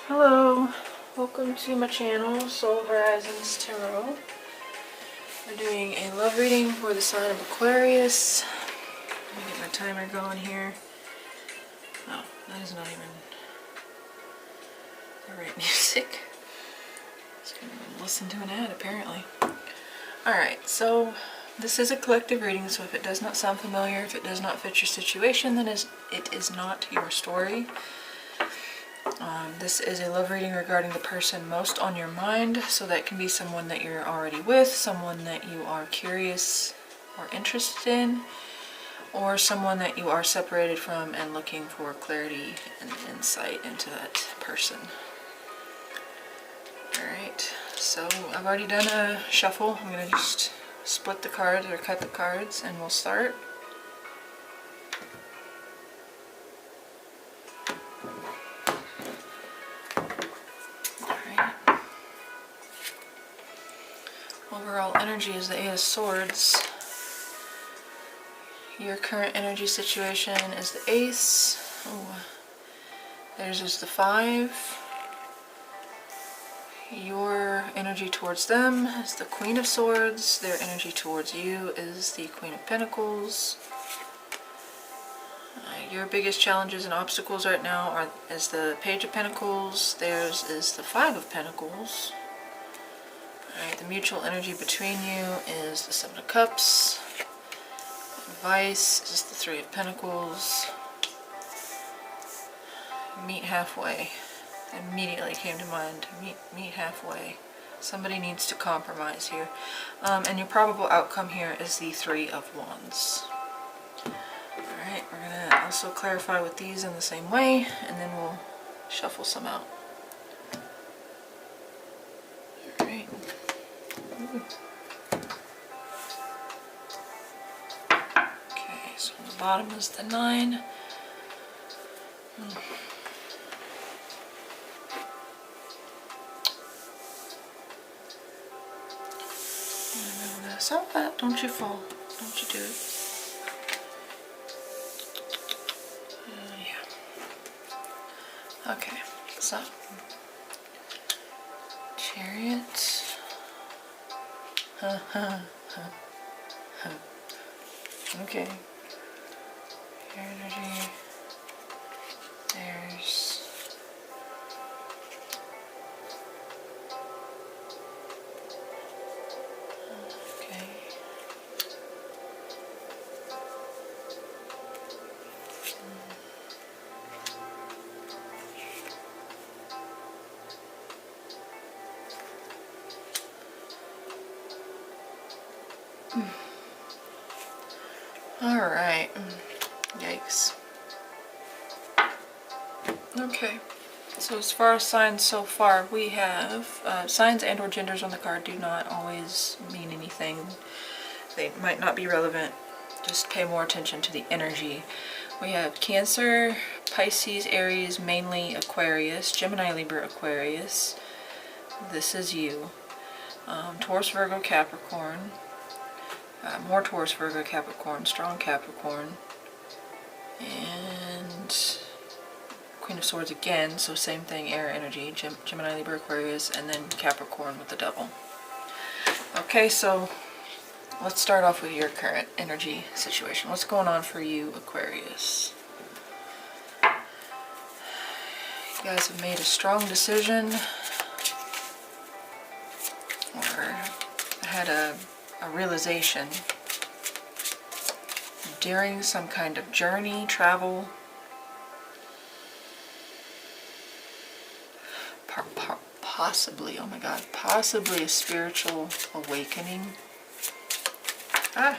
Hello, welcome to my channel, Soul Horizons Tarot. We're doing a love reading for the sign of Aquarius. Let me get my timer going here. Oh, that is not even the right music. Just gonna listen to an ad apparently. Alright, so this is a collective reading, so if it does not sound familiar, if it does not fit your situation, then it is not your story. This is a love reading regarding the person most on your mind, so that can be someone that you're already with, someone that you are curious or interested in, or someone that you are separated from and looking for clarity and insight into that person. Alright, so I've already done a shuffle. I'm going to just split the cards or cut the cards and we'll start. Overall energy is the Eight of Swords. Your current energy situation is the Ace. Ooh. Theirs is the Five. Your energy towards them is the Queen of Swords. Their energy towards you is the Queen of Pentacles. Your biggest challenges and obstacles right now is the Page of Pentacles. Theirs is the Five of Pentacles. Alright, the mutual energy between you is the Seven of Cups. Advice is the Three of Pentacles. Meet halfway. Immediately came to mind. Meet halfway. Somebody needs to compromise here. And your probable outcome here is the Three of Wands. Alright, we're going to also clarify with these in the same way, and then we'll shuffle some out. Alright. Okay, so on the bottom is the Nine. So that, don't you fall. Don't you do it. Yeah. Okay, so Chariot. Okay. Your energy. There's okay. Alright. Yikes. Okay. So as far as signs so far, we have signs and or genders on the card do not always mean anything. They might not be relevant. Just pay more attention to the energy. We have Cancer, Pisces, Aries, mainly Aquarius, Gemini, Libra, Aquarius. This is you. Taurus, Virgo, Capricorn. More Taurus, Virgo, Capricorn, strong Capricorn. And Queen of Swords again, so same thing, air energy, Gemini, Libra, Aquarius, and then Capricorn with the Devil. Okay, so let's start off with your current energy situation. What's going on for you, Aquarius? You guys have made a strong decision, or had a realization during some kind of journey, travel, possibly, oh my god, possibly a spiritual awakening. No.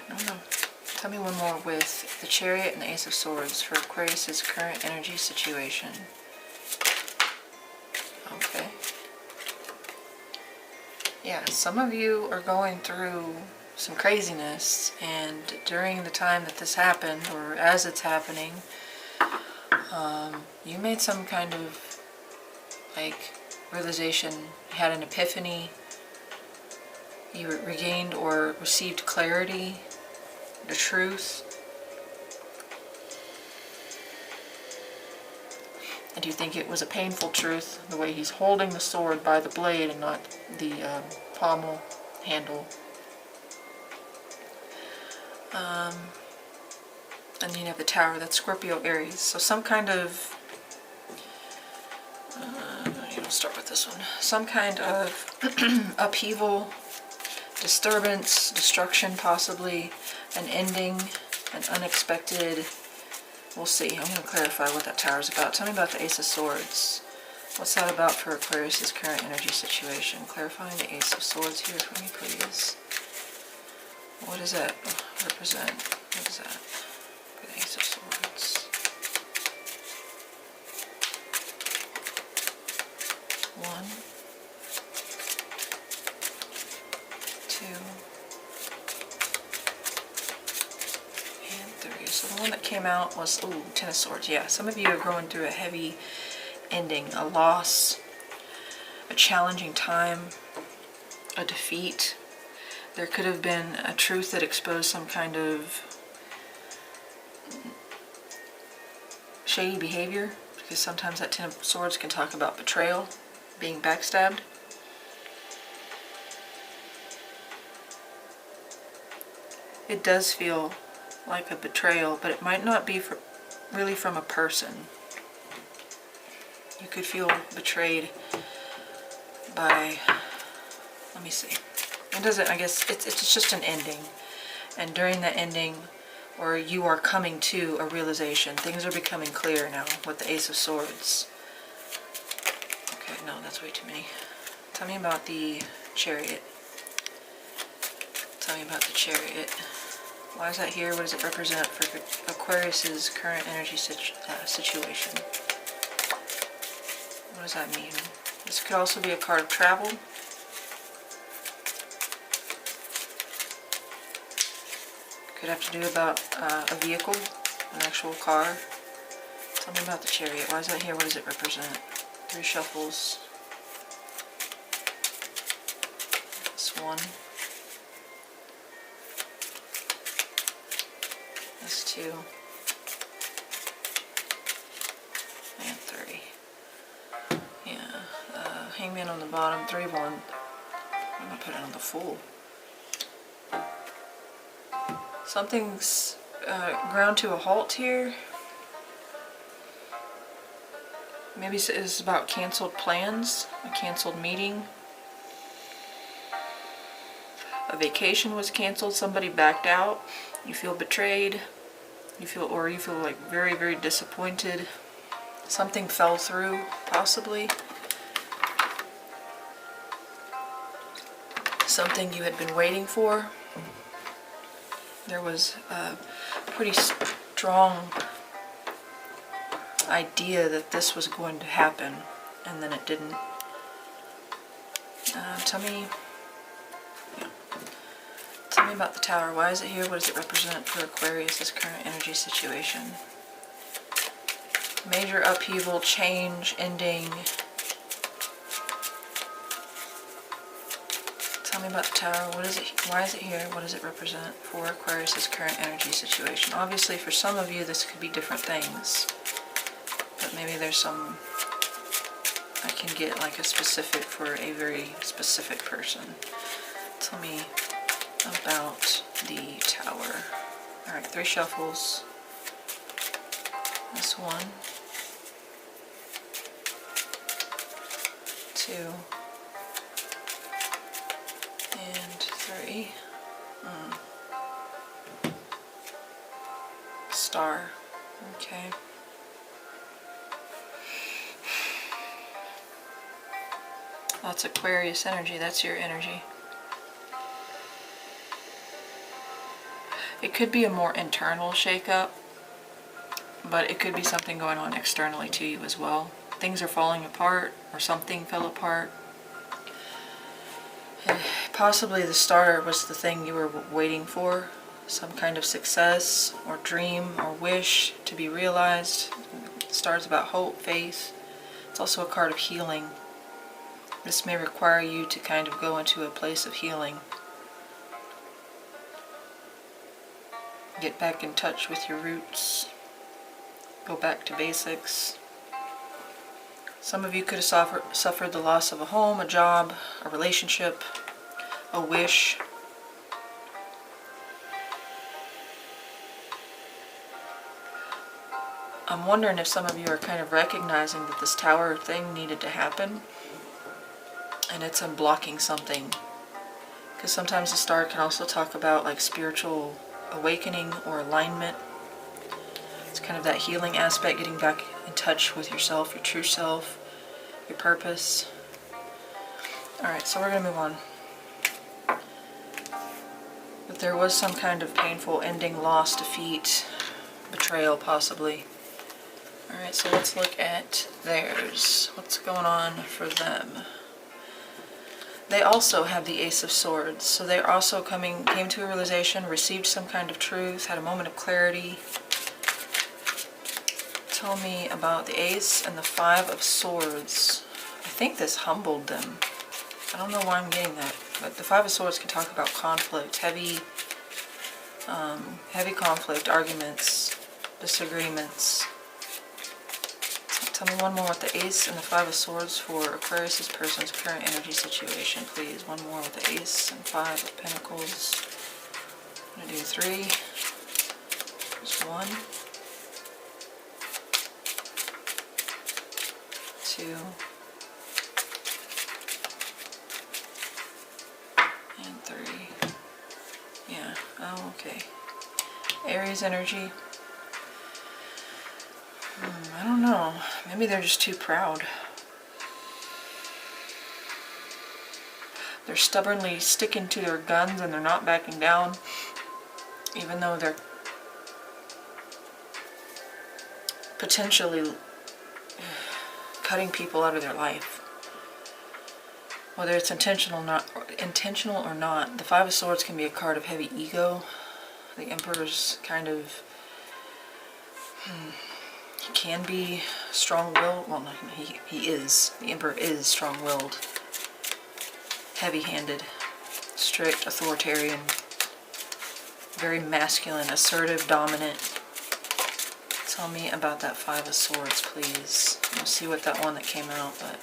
Tell me one more with the Chariot and the Ace of Swords for Aquarius's current energy situation. Okay. Yeah, some of you are going through some craziness, and during the time that this happened, or as it's happening, you made some kind of realization, you had an epiphany, you regained or received clarity, the truth. And you think it was a painful truth, the way he's holding the sword by the blade and not the pommel handle. And then you have the Tower, that's Scorpio Aries. So some kind of, I'll start with this one. Some kind of upheaval, disturbance, destruction possibly, an ending, an unexpected. We'll see. I'm going to clarify what that Tower is about. Tell me about the Ace of Swords. What's that about for Aquarius' current energy situation? Clarifying the Ace of Swords here for me, please. What does that represent? What is that for the Ace of Swords? 1, 2, and 3. So the one that came out was, ooh, Ten of Swords. Yeah, some of you are going through a heavy ending, a loss, a challenging time, a defeat. There could have been a truth that exposed some kind of shady behavior, because sometimes that Ten of Swords can talk about betrayal, being backstabbed. It does feel like a betrayal, but it might not be really from a person. You could feel betrayed by, let me see. It doesn't, I guess, it's just an ending. And during the ending, or you are coming to a realization, things are becoming clear now with the Ace of Swords. Okay, no, that's way too many. Tell me about the Chariot. Tell me about the Chariot. Why is that here? What does it represent for Aquarius's current energy situation? What does that mean? This could also be a card of travel. Could have to do about a vehicle, an actual car. Tell me about the Chariot. Why is that here? What does it represent? 3 shuffles. This 1. This 2. And 3. Yeah. Hangman on the bottom. 3 1. I'm going to put it on the Fool. Something's ground to a halt here. Maybe it's about canceled plans, a canceled meeting. A vacation was canceled, somebody backed out. You feel betrayed. You feel like very, very disappointed. Something fell through, possibly. Something you had been waiting for. There was a pretty strong idea that this was going to happen, and then it didn't. Tell me about the Tower. Why is it here? What does it represent for Aquarius' current energy situation? Major upheaval, change, ending. Tell me about the Tower. What is it? Why is it here? What does it represent for Aquarius' current energy situation? Obviously, for some of you, this could be different things. But maybe there's some, I can get like a specific for a very specific person. Tell me about the Tower. Alright, 3 shuffles. This 1. 2. And 3. Star. Okay. That's Aquarius energy. That's your energy. It could be a more internal shakeup, but it could be something going on externally to you as well. Things are falling apart, or something fell apart. Possibly the star was the thing you were waiting for, some kind of success or dream or wish to be realized. The star's about hope, faith. It's also a card of healing. This may require you to kind of go into a place of healing. Get back in touch with your roots. Go back to basics. Some of you could have suffered the loss of a home, a job, a relationship, a wish. I'm wondering if some of you are kind of recognizing that this tower thing needed to happen, and it's unblocking something. Because sometimes the star can also talk about like spiritual awakening or alignment. It's kind of that healing aspect, getting back in touch with yourself, your true self, your purpose. Alright, so we're going to move on. But there was some kind of painful ending, loss, defeat, betrayal possibly. Alright, so let's look at theirs. What's going on for them? They also have the Ace of Swords, so they're also came to a realization, received some kind of truth, had a moment of clarity. Tell me about the Ace and the Five of Swords. I think this humbled them. I don't know why I'm getting that, but the Five of Swords can talk about conflict, heavy conflict, arguments, disagreements. Tell me one more with the Ace and the Five of Swords for Aquarius' person's current energy situation, please. One more with the Ace and Five of Pentacles. I'm going to do 3. Just 1. 2. And 3. Yeah, oh, okay. Aries energy. I don't know. Maybe they're just too proud. They're stubbornly sticking to their guns and they're not backing down, even though they're potentially cutting people out of their life. Whether it's intentional or not, the Five of Swords can be a card of heavy ego. The Emperor's kind of... he can be strong-willed. Well, no, he is. The Emperor is strong-willed. Heavy-handed. Strict, authoritarian. Very masculine, assertive, dominant. Tell me about that Five of Swords, please. We'll see what that one that came out, but...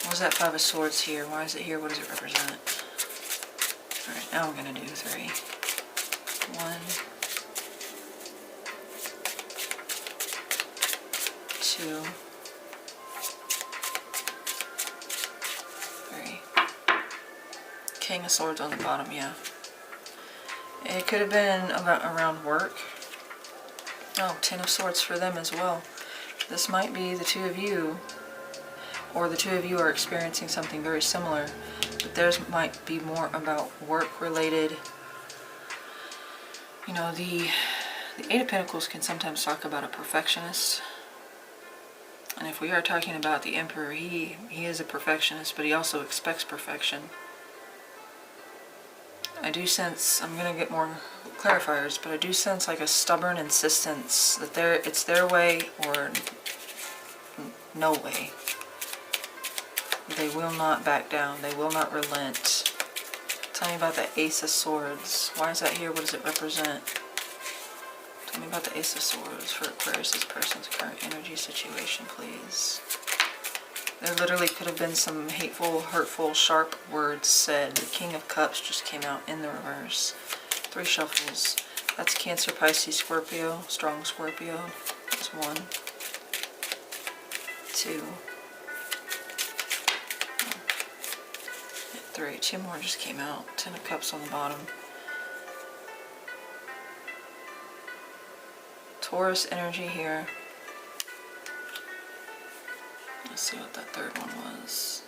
what was that Five of Swords here? Why is it here? What does it represent? Alright, now I'm going to do 3. 1, 2, 3. King of Swords on the bottom, yeah. It could have been around work. Oh, 10 of Swords for them as well. This might be the two of you, or the two of you are experiencing something very similar, but theirs might be more about work-related. You know, the Eight of Pentacles can sometimes talk about a perfectionist. And if we are talking about the Emperor, he is a perfectionist, but he also expects perfection. I do sense, I'm going to get more clarifiers, but I do sense like a stubborn insistence that it's their way or no way. They will not back down. They will not relent. Tell me about the Ace of Swords. Why is that here? What does it represent? Tell me about the Ace of Swords for Aquarius' person's current energy situation, please. There literally could have been some hateful, hurtful, sharp words said. The King of Cups just came out in the reverse. 3 shuffles. That's Cancer, Pisces, Scorpio. Strong Scorpio. That's 1. 2. 3. 2 more just came out. 10 of Cups on the bottom. Taurus energy here. Let's see what that third one was.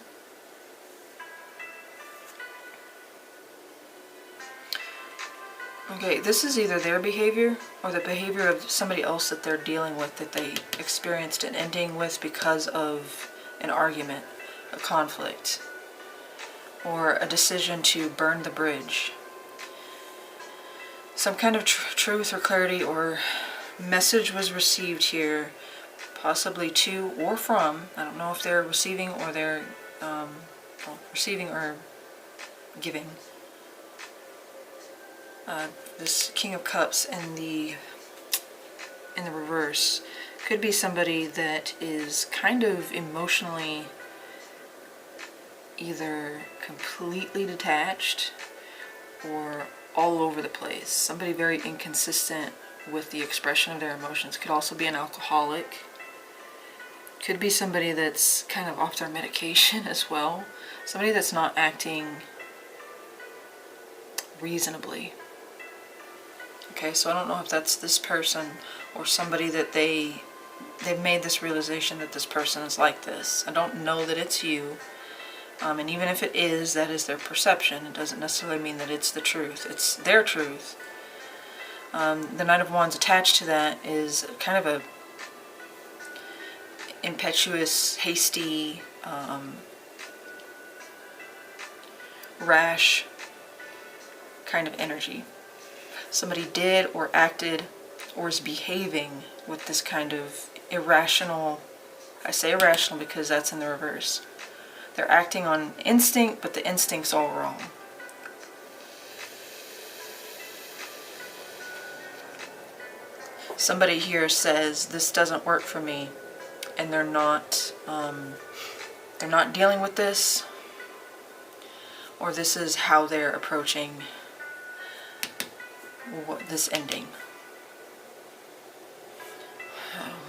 Okay, this is either their behavior or the behavior of somebody else that they're dealing with, that they experienced an ending with because of an argument, a conflict, or a decision to burn the bridge. Some kind of truth or clarity or message was received here, possibly to or from. I don't know if they're receiving or they're receiving or giving. This King of Cups in the reverse Could be somebody that is kind of emotionally either completely detached or all over the place. Somebody very inconsistent with the expression of their emotions. Could also be an alcoholic. Could be somebody that's kind of off their medication as well. Somebody that's not acting reasonably. Okay, so I don't know if that's this person or somebody that they've made this realization that this person is like this. I don't know that it's you. And even if it is, that is their perception. It doesn't necessarily mean that it's the truth. It's their truth. The Knight of Wands attached to that is kind of a impetuous, hasty, rash kind of energy. Somebody did or acted or is behaving with this kind of irrational, I say irrational because that's in the reverse. They're acting on instinct, but the instinct's all wrong. Somebody here says this doesn't work for me, and they're not dealing with this, or this is how they're approaching this ending.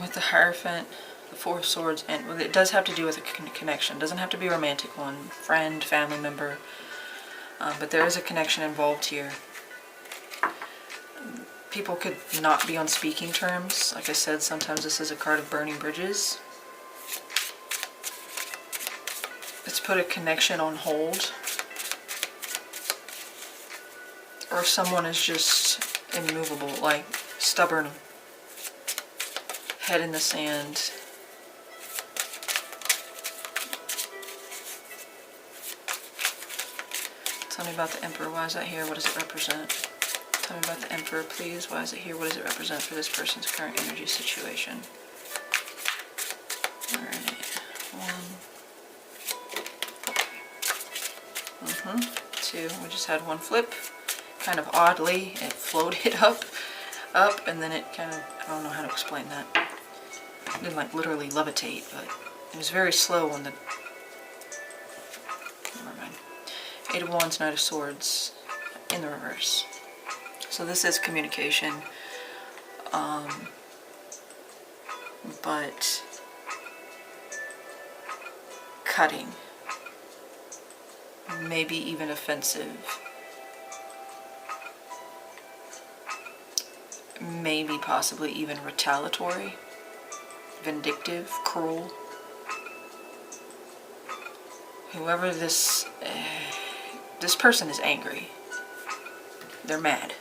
With the Hierophant, the Four of Swords, and it does have to do with a connection. It doesn't have to be a romantic one, friend, family member, but there is a connection involved here. People could not be on speaking terms. Like I said, sometimes this is a card of burning bridges. It's put a connection on hold. Or someone is just immovable, like stubborn, head in the sand. Tell me about the Emperor. Why is that here? What does it represent? Tell me about the Emperor, please. Why is it here? What does it represent for this person's current energy situation? Alright. One. Two. We just had one flip. Kind of oddly, it floated up, and then it kind of, I don't know how to explain that. It didn't like literally levitate, but it was very slow on the, never mind. Eight of Wands, Knight of Swords in the reverse. So this is communication, but cutting, maybe even offensive, maybe possibly even retaliatory, vindictive, cruel. Whoever this person is angry. They're mad.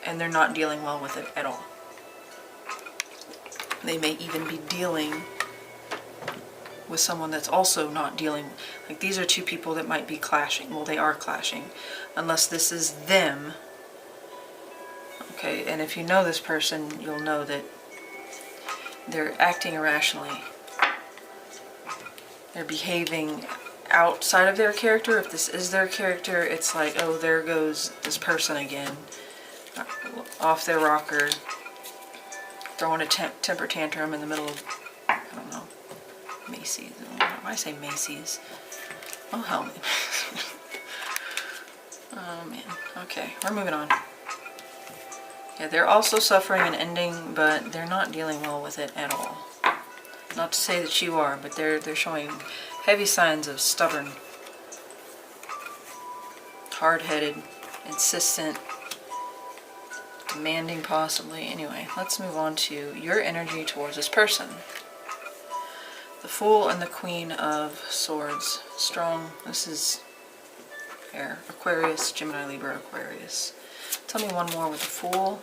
And they're not dealing well with it at all. They may even be dealing with someone that's also not dealing, like these are two people that might be clashing. Well, they are clashing, unless this is them. Okay, and if you know this person, you'll know that they're acting irrationally. They're behaving outside of their character. If this is their character, it's like, oh, there goes this person again. Off their rocker, throwing a temper tantrum in the middle of, I don't know, Macy's. Why I say Macy's? Oh, hell, man. Oh, man. Okay, we're moving on. Yeah, they're also suffering an ending, but they're not dealing well with it at all. Not to say that you are, but they're showing heavy signs of stubborn, hard-headed, insistent, demanding possibly. Anyway, let's move on to your energy towards this person. The Fool and the Queen of Swords. Strong. This is air. Aquarius, Gemini, Libra, Aquarius. Tell me one more with the Fool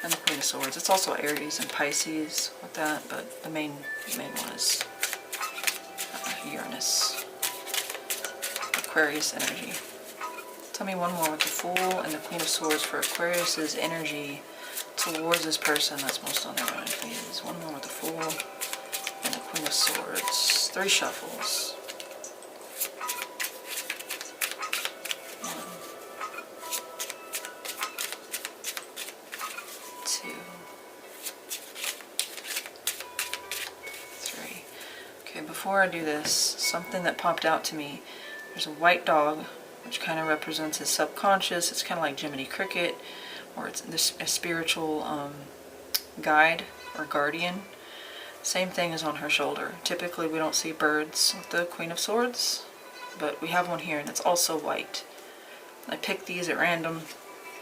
and the Queen of Swords. It's also Aries and Pisces with that, but the main one is Uranus. Aquarius energy. Tell me one more with the Fool and the Queen of Swords for Aquarius's energy towards this person that's most on their mind, please. One more with the Fool and the Queen of Swords. 3 shuffles. 1, 2, Okay, before I do this, something that popped out to me. There's a white dog, which kind of represents his subconscious. It's kind of like Jiminy Cricket, or it's a spiritual guide or guardian. Same thing is on her shoulder. Typically we don't see birds with the Queen of Swords, but we have one here and it's also white. I picked these at random.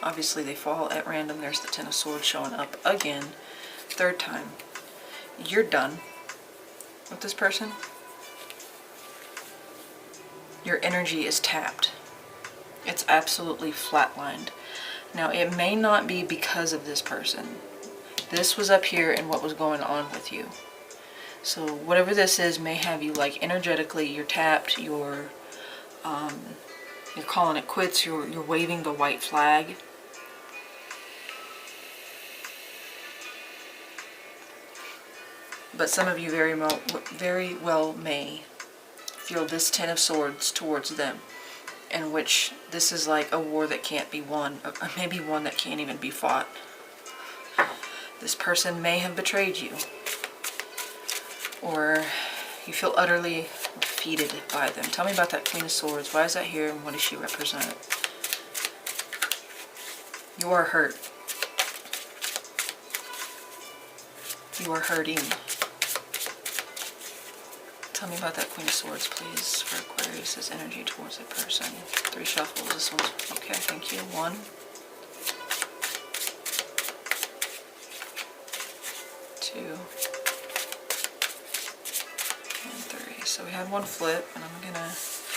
Obviously they fall at random. There's the Ten of Swords showing up again. Third time. You're done with this person. Your energy is tapped. It's absolutely flatlined. Now it may not be because of this person. This was up here and what was going on with you. So whatever this is may have you like energetically, you're tapped, you're calling it quits, you're waving the white flag. But some of you very well may feel this Ten of Swords towards them, in which this is like a war that can't be won, or maybe one that can't even be fought. This person may have betrayed you, or you feel utterly defeated by them. Tell me about that Queen of Swords. Why is that here and what does she represent? You are hurt. You are hurting. Tell me about that Queen of Swords, please, for Aquarius' energy towards that person. 3 shuffles. This one's okay. Thank you. 1, 2, and 3. So we had one flip, and I'm gonna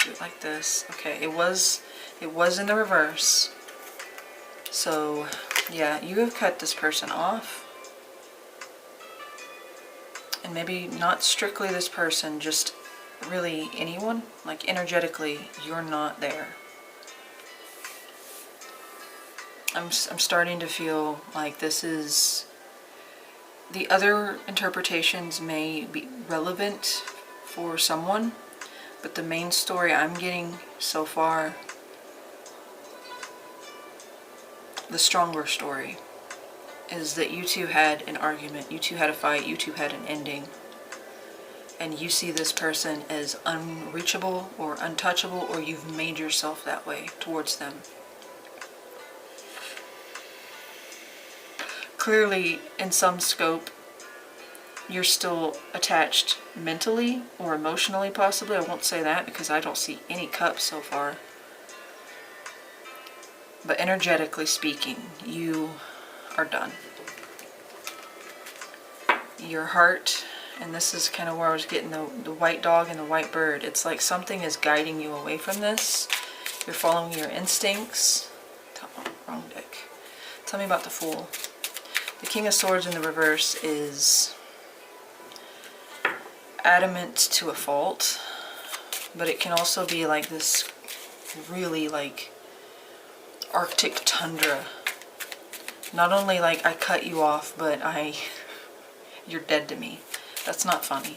do it like this. Okay, it was in the reverse. So yeah, you have cut this person off. And maybe not strictly this person, just really anyone. Like energetically, you're not there. I'm starting to feel like this is... The other interpretations may be relevant for someone, but the main story I'm getting so far, the stronger story, is that you two had an argument, you two had a fight, you two had an ending, and you see this person as unreachable or untouchable, or you've made yourself that way towards them. Clearly, in some scope, you're still attached mentally or emotionally, possibly. I won't say that because I don't see any cups so far. But energetically speaking, you are done. Your heart, and this is kind of where I was getting the white dog and the white bird. It's like something is guiding you away from this. You're following your instincts. Oh, wrong deck. Tell me about the Fool. The King of Swords in the reverse is adamant to a fault, but it can also be like this really like Arctic tundra. Not only like I cut you off, but you're dead to me. That's not funny.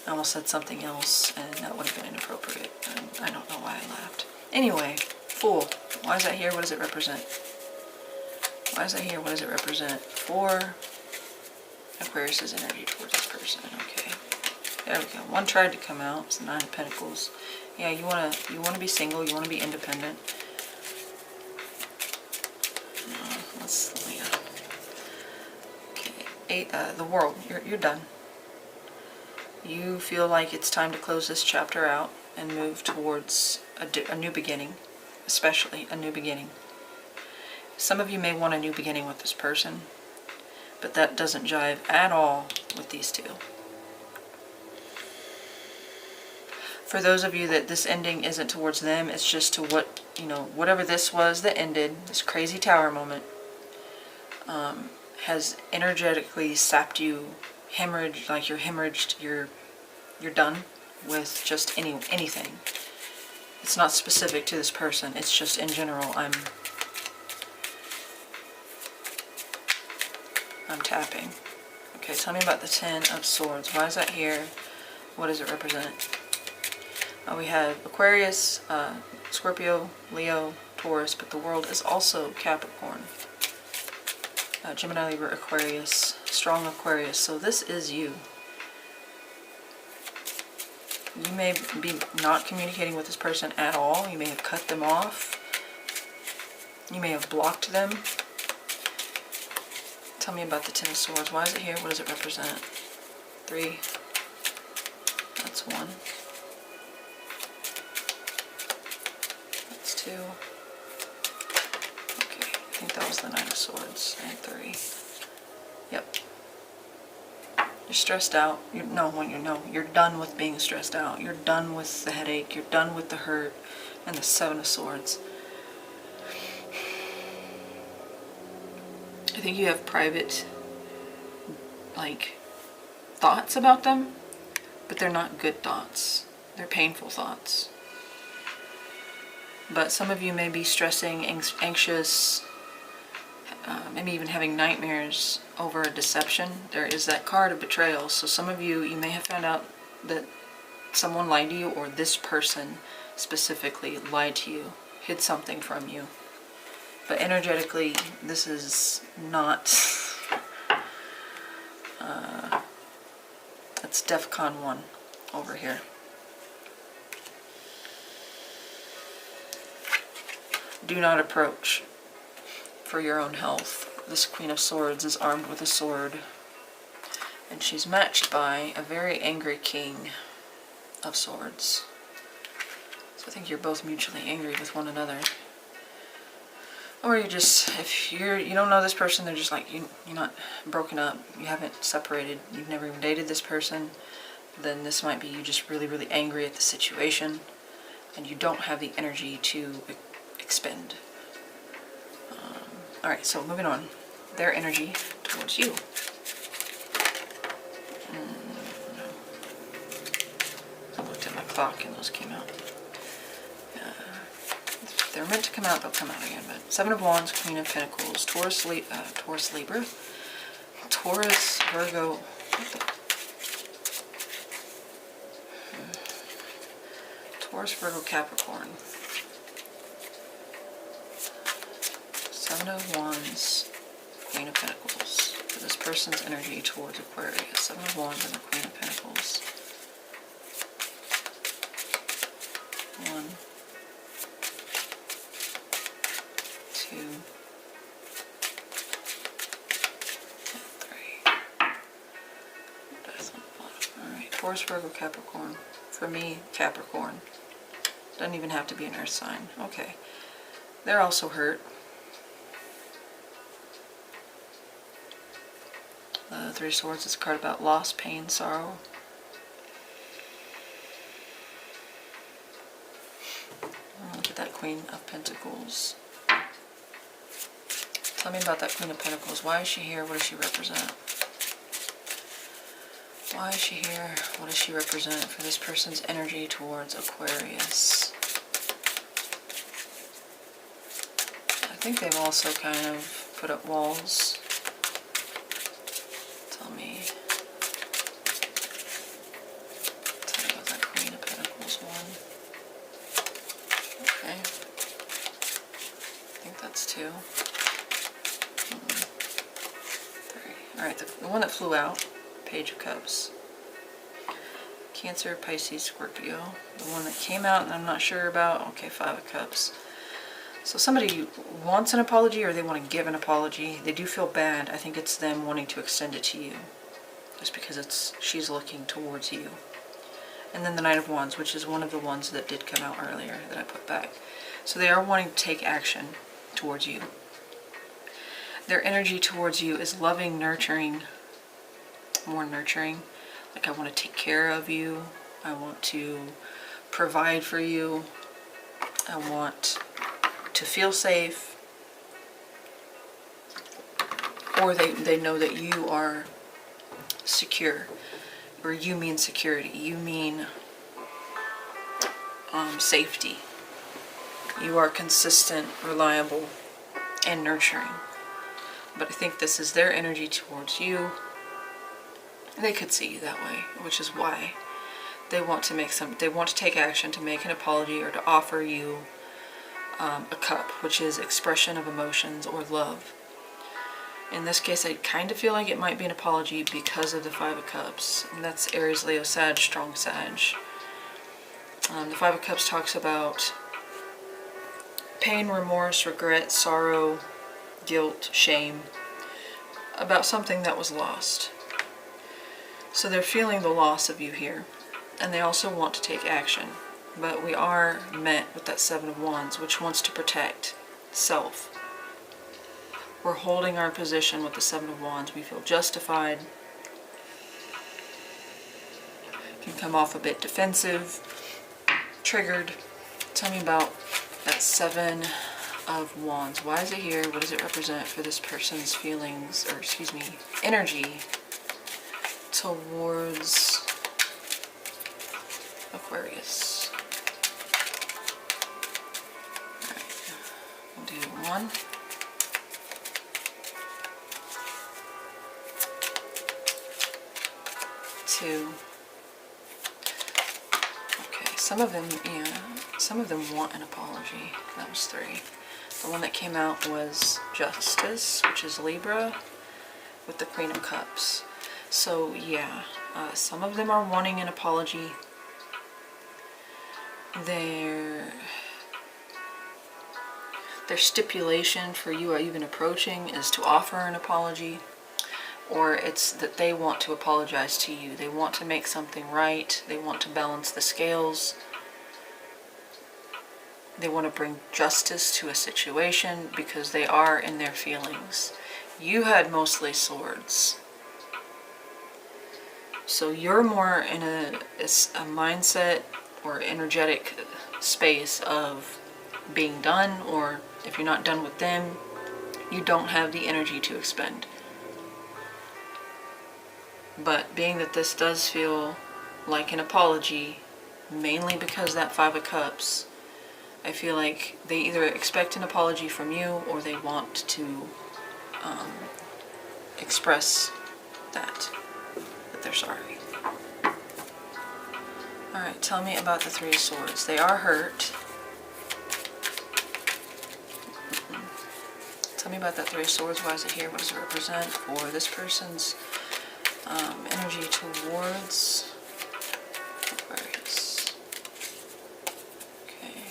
I almost said something else and that would have been inappropriate. And I don't know why I laughed. Anyway, Fool. Why is that here? What does it represent? Why is that here? What does it represent for Aquarius' energy towards this person? Okay. There we go. One tried to come out. It's the 9 of Pentacles. Yeah, you wanna be single, you wanna be independent. Okay, 8, the World. You're done. You feel like it's time to close this chapter out and move towards a new beginning, especially a new beginning. Some of you may want a new beginning with this person, but that doesn't jive at all with these two. For those of you that this ending isn't towards them, it's just to what, whatever this was that ended, this crazy tower moment, has energetically sapped you, hemorrhaged, like you're hemorrhaged, you're done with just anything. It's not specific to this person, it's just in general, I'm tapping. Okay, tell me about the 10 of Swords. Why is that here? What does it represent? We have Aquarius, Scorpio, Leo, Taurus, but the World is also Capricorn. Gemini, Libra, Aquarius, strong Aquarius. So this is you. You may be not communicating with this person at all. You may have cut them off. You may have blocked them. Tell me about the Ten of Swords. Why is it here? What does it represent? 3. That's 1. That's 2. Okay, I think that was the Knight of Swords. And 3. Yep. You're stressed out. You're done with being stressed out. You're done with the headache. You're done with the hurt. And the 7 of Swords. I think you have private, like, thoughts about them, but they're not good thoughts. They're painful thoughts. But some of you may be stressing, anxious, maybe even having nightmares over a deception. There is that card of betrayal. So some of you may have found out that someone lied to you, or this person specifically lied to you, hid something from you. But energetically, this is not, that's DEFCON 1 over here. Do not approach for your own health. This Queen of Swords is armed with a sword, and she's matched by a very angry King of Swords. So I think you're both mutually angry with one another. Or you just, if you don't know this person, they're just like, you're not broken up, you haven't separated, you've never even dated this person, then this might be you just really, really angry at the situation, and you don't have the energy to expend. Alright, so moving on. Their energy towards you. I looked at my clock and those came out. If they're meant to come out, they'll come out again. But 7 of Wands, Queen of Pentacles, Taurus, Libra, Taurus, Virgo. Taurus, Virgo, Capricorn. 7 of Wands, Queen of Pentacles. For this person's energy towards Aquarius. 7 of Wands and the Queen of Pentacles. 1, 2, and 3. Death on the bottom. Alright, Taurus, Virgo, Capricorn. For me, Capricorn. Doesn't even have to be an earth sign. Okay. They're also hurt. The 3 of Swords is a card about loss, pain, sorrow. Look at that Queen of Pentacles. Tell me about that Queen of Pentacles. Why is she here? What does she represent? Why is she here? What does she represent for this person's energy towards Aquarius? I think they've also kind of put up walls. Tell me about that Queen of Pentacles one. Okay. I think that's 2. 3. Alright, the one that flew out, Page of Cups. Cancer, Pisces, Scorpio. The one that came out and I'm not sure about, okay, 5 of Cups. So somebody wants an apology or they want to give an apology. They do feel bad. I think it's them wanting to extend it to you. Just because she's looking towards you. And then the Knight of Wands, which is one of the ones that did come out earlier that I put back. So they are wanting to take action towards you. Their energy towards you is loving, nurturing, more nurturing. Like, I want to take care of you. I want to provide for you. I want to feel safe. Or they know that you are secure. Or you mean security. You mean safety. You are consistent, reliable, and nurturing. But I think this is their energy towards you. They could see you that way, which is why they want to take action to make an apology or to offer you a cup, which is expression of emotions or love. In this case, I kind of feel like it might be an apology because of the 5 of Cups. And that's Aries, Leo, Sag, strong Sag. The Five of Cups talks about pain, remorse, regret, sorrow, guilt, shame, about something that was lost. So they're feeling the loss of you here, and they also want to take action. But we are met with that Seven of Wands, which wants to protect self. We're holding our position with the Seven of Wands. We feel justified. Can come off a bit defensive, triggered. Tell me about that Seven of Wands. Why is it here? What does it represent for this person's feelings, or excuse me, energy towards Aquarius? Alright, we'll do 1, 2. Okay, some of them, yeah, some of them want an apology. That was 3. The one that came out was Justice, which is Libra, with the Queen of Cups. So yeah, some of them are wanting an apology. Their stipulation for you even approaching is to offer an apology, or it's that they want to apologize to you. They want to make something right. They want to balance the scales. They want to bring justice to a situation because they are in their feelings. You had mostly swords. So you're more in a mindset or energetic space of being done, or if you're not done with them, you don't have the energy to expend. But being that this does feel like an apology, mainly because that Five of Cups, I feel like they either expect an apology from you or they want to express that they're sorry. Alright, tell me about the Three of Swords. They are hurt. Tell me about that Three of Swords. Why is it here? What does it represent for this person's energy towards Aquarius? Okay.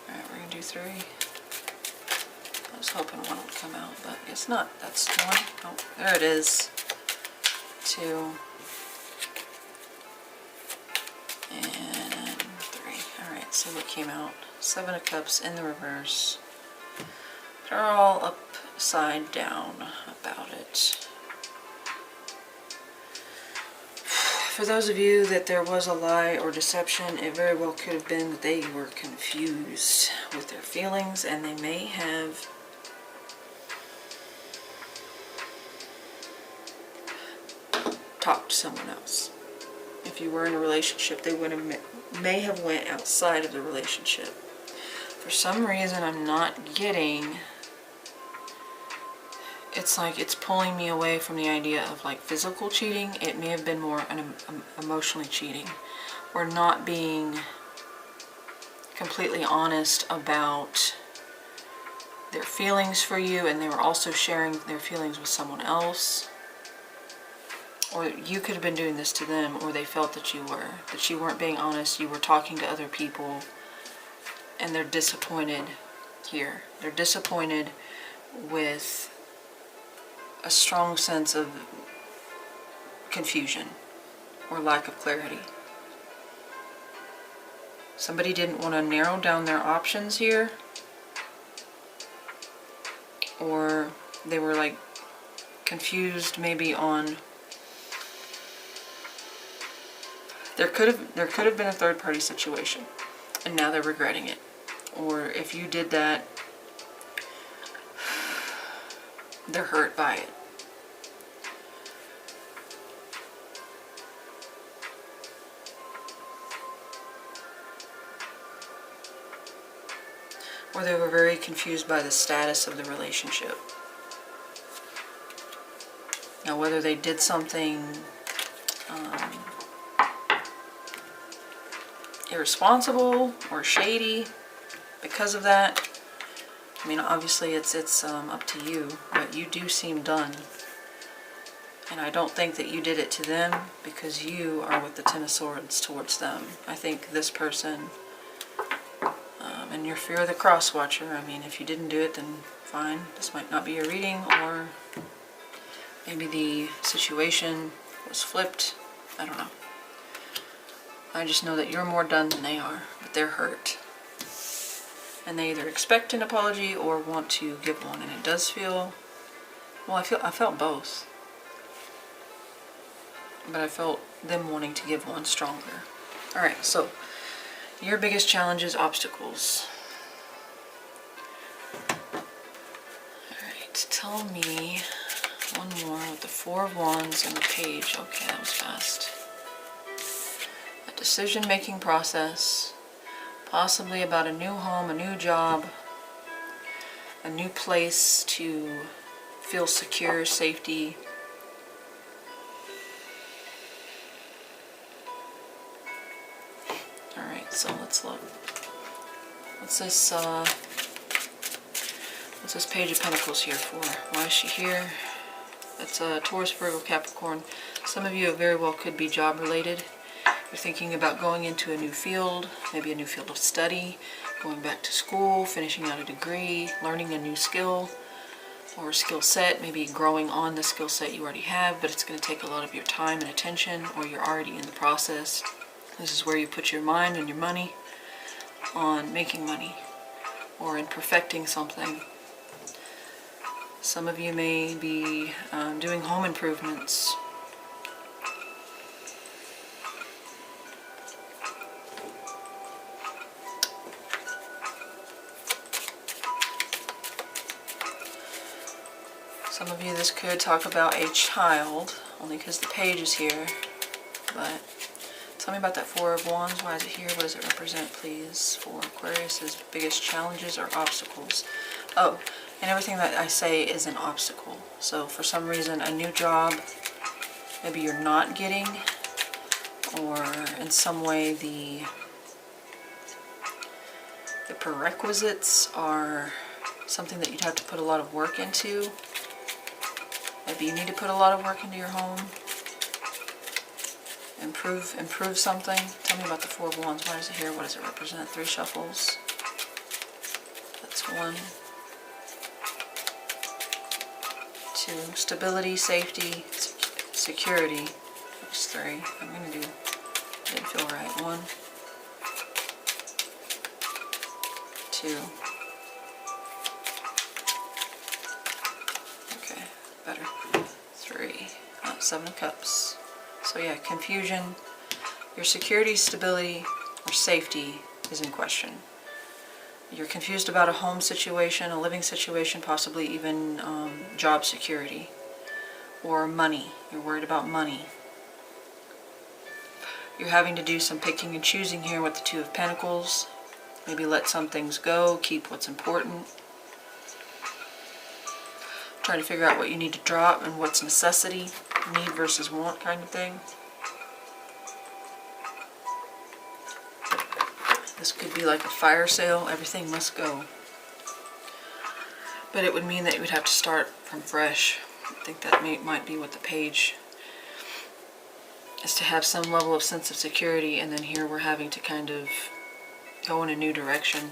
Alright, we're going to do 3. I was hoping 1 would come out, but it's not. That's 1. Oh, there it is. 2. And 3. Alright, see what came out. 7 of Cups in the reverse. They're all upside down about it. For those of you that there was a lie or deception, it very well could have been that they were confused with their feelings, and they may have talked to someone else. If you were in a relationship, they would have may have went outside of the relationship. For some reason, I'm not getting. It's like it's pulling me away from the idea of like physical cheating. It may have been more an emotionally cheating, or not being completely honest about their feelings for you, and they were also sharing their feelings with someone else. Or you could have been doing this to them, or they felt that you weren't being honest, you were talking to other people, and they're disappointed here. They're disappointed with a strong sense of confusion or lack of clarity. Somebody didn't want to narrow down their options here, or they were like confused maybe on. There could have been a third party situation, and now they're regretting it. Or if you did that, they're hurt by it. Or they were very confused by the status of the relationship. Now, whether they did something irresponsible or shady because of that, I mean, obviously it's up to you, but you do seem done. And I don't think that you did it to them because you are with the Ten of Swords towards them. I think this person, and your fear of the cross watcher, I mean, if you didn't do it, then fine. This might not be your reading, or maybe the situation was flipped. I don't know. I just know that you're more done than they are, but they're hurt. And they either expect an apology or want to give one. And it does feel, well, I felt both. But I felt them wanting to give one stronger. Alright, so your biggest challenges, obstacles. Alright, tell me one more with the Four of Wands and the Page. Okay, that was fast. A decision-making process, possibly about a new home, a new job, a new place to feel secure, safety. Alright, so let's look. What's this Page of Pentacles here for? Why is she here? That's Taurus, Virgo, Capricorn. Some of you very well could be job related. You're thinking about going into a new field, maybe a new field of study, going back to school, finishing out a degree, learning a new skill or skill set, maybe growing on the skill set you already have, but it's going to take a lot of your time and attention, or you're already in the process. This is where you put your mind and your money on making money or in perfecting something. Some of you may be doing home improvements. Some of you, this could talk about a child, only because the Page is here. But tell me about that Four of Wands. Why is it here? What does it represent, please, for Aquarius's biggest challenges or obstacles? Oh, and everything that I say is an obstacle. So for some reason, a new job, maybe you're not getting, or in some way the prerequisites are something that you'd have to put a lot of work into. Maybe you need to put a lot of work into your home. Improve something. Tell me about the Four of Wands. Why is it here? What does it represent? 3 shuffles. That's 1. 2. Stability, safety, security. That's 3. I'm going to do, didn't feel right. 1. 2. Okay, better. 3. 7 of Cups. So yeah, confusion. Your security, stability, or safety is in question. You're confused about a home situation, a living situation, possibly even job security or money. You're worried about money. You're having to do some picking and choosing here with the Two of Pentacles. Maybe let some things go, keep what's important. Trying to figure out what you need to drop and what's necessity, need versus want kind of thing. This could be like a fire sale, everything must go. But it would mean that you would have to start from fresh. I think that might be what the Page is, to have some level of sense of security, and then here we're having to kind of go in a new direction.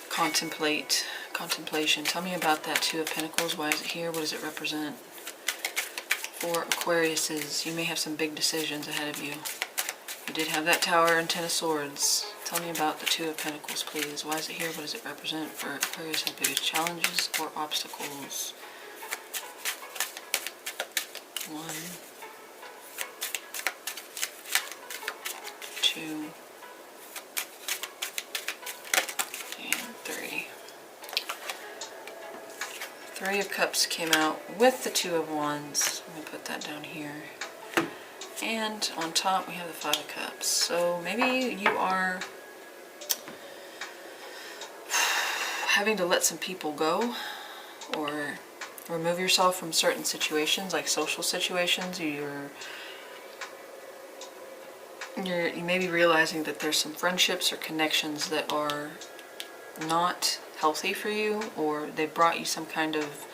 Contemplation. Tell me about that Two of Pentacles. Why is it here? What does it represent? For Aquariuses, you may have some big decisions ahead of you. You did have that Tower and 10 of Swords. Tell me about the Two of Pentacles, please. Why is it here? What does it represent for Aquarius' biggest challenges or obstacles? 1, 2, and 3. 3 of Cups came out with the Two of Wands. Let me put that down here. And on top we have the 5 of Cups. So maybe you are having to let some people go or remove yourself from certain situations, like social situations. You may be realizing that there's some friendships or connections that are not healthy for you, or they brought you some kind of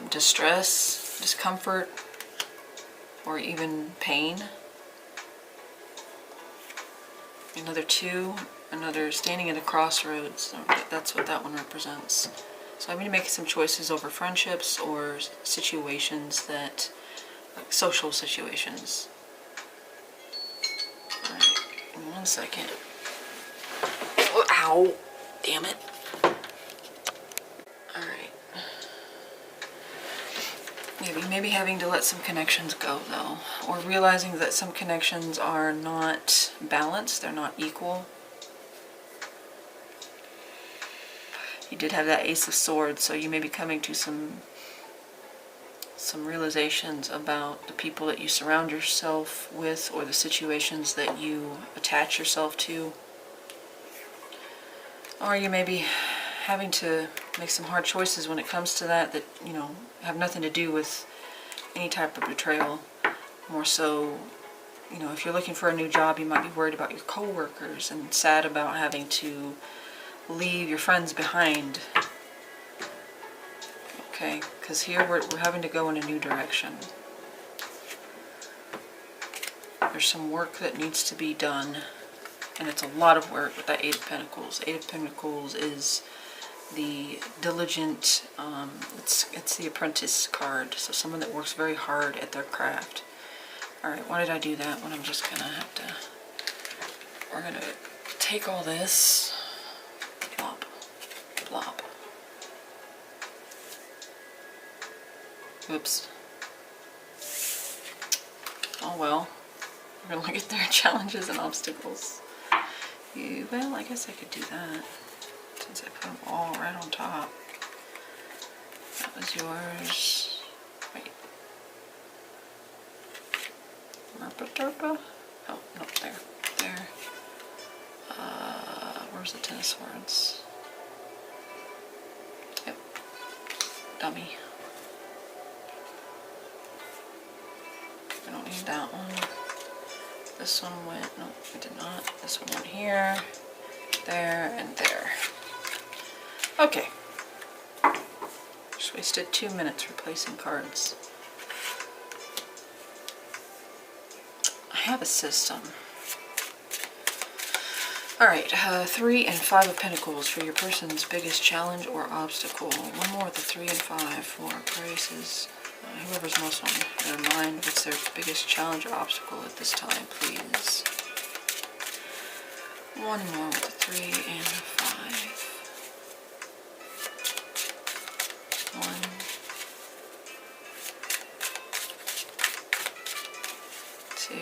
distress. discomfort or even pain. Another 2, another standing at a crossroads. That's what that one represents. So I'm going to make some choices over friendships or situations that, like social situations. Alright, 1 second. Oh, ow! Damn it. Alright. Maybe having to let some connections go, though. Or realizing that some connections are not balanced, they're not equal. You did have that Ace of Swords, so you may be coming to some realizations about the people that you surround yourself with or the situations that you attach yourself to. Or you may be having to make some hard choices when it comes to that, you know, have nothing to do with any type of betrayal. More so, you know, if you're looking for a new job, you might be worried about your coworkers and sad about having to leave your friends behind. Okay, because here we're having to go in a new direction. There's some work that needs to be done, and it's a lot of work with that 8 of Pentacles. 8 of Pentacles is the diligent, it's the apprentice card, so someone that works very hard at their craft. Alright, why did I do that when I'm just gonna have to, we're gonna take all this, plop, plop. Oops. Oh well, we're gonna look at their challenges and obstacles. Well, I guess I could do that. Since I put them all right on top. That was yours. Wait. Merpa Turpa? Oh, no, there. There. Where's the 10 of Swords? Yep. Dummy. We don't need that one. This one went, no, we did not. This one went here, there, and there. Okay. Just wasted 2 minutes replacing cards. I have a system. Alright, 3 and 5 of Pentacles for your person's biggest challenge or obstacle. One more with the 3 and 5 for Aquarius. Whoever's most on their mind, what's their biggest challenge or obstacle at this time, please? One more with the 3 and 5. 1, 2,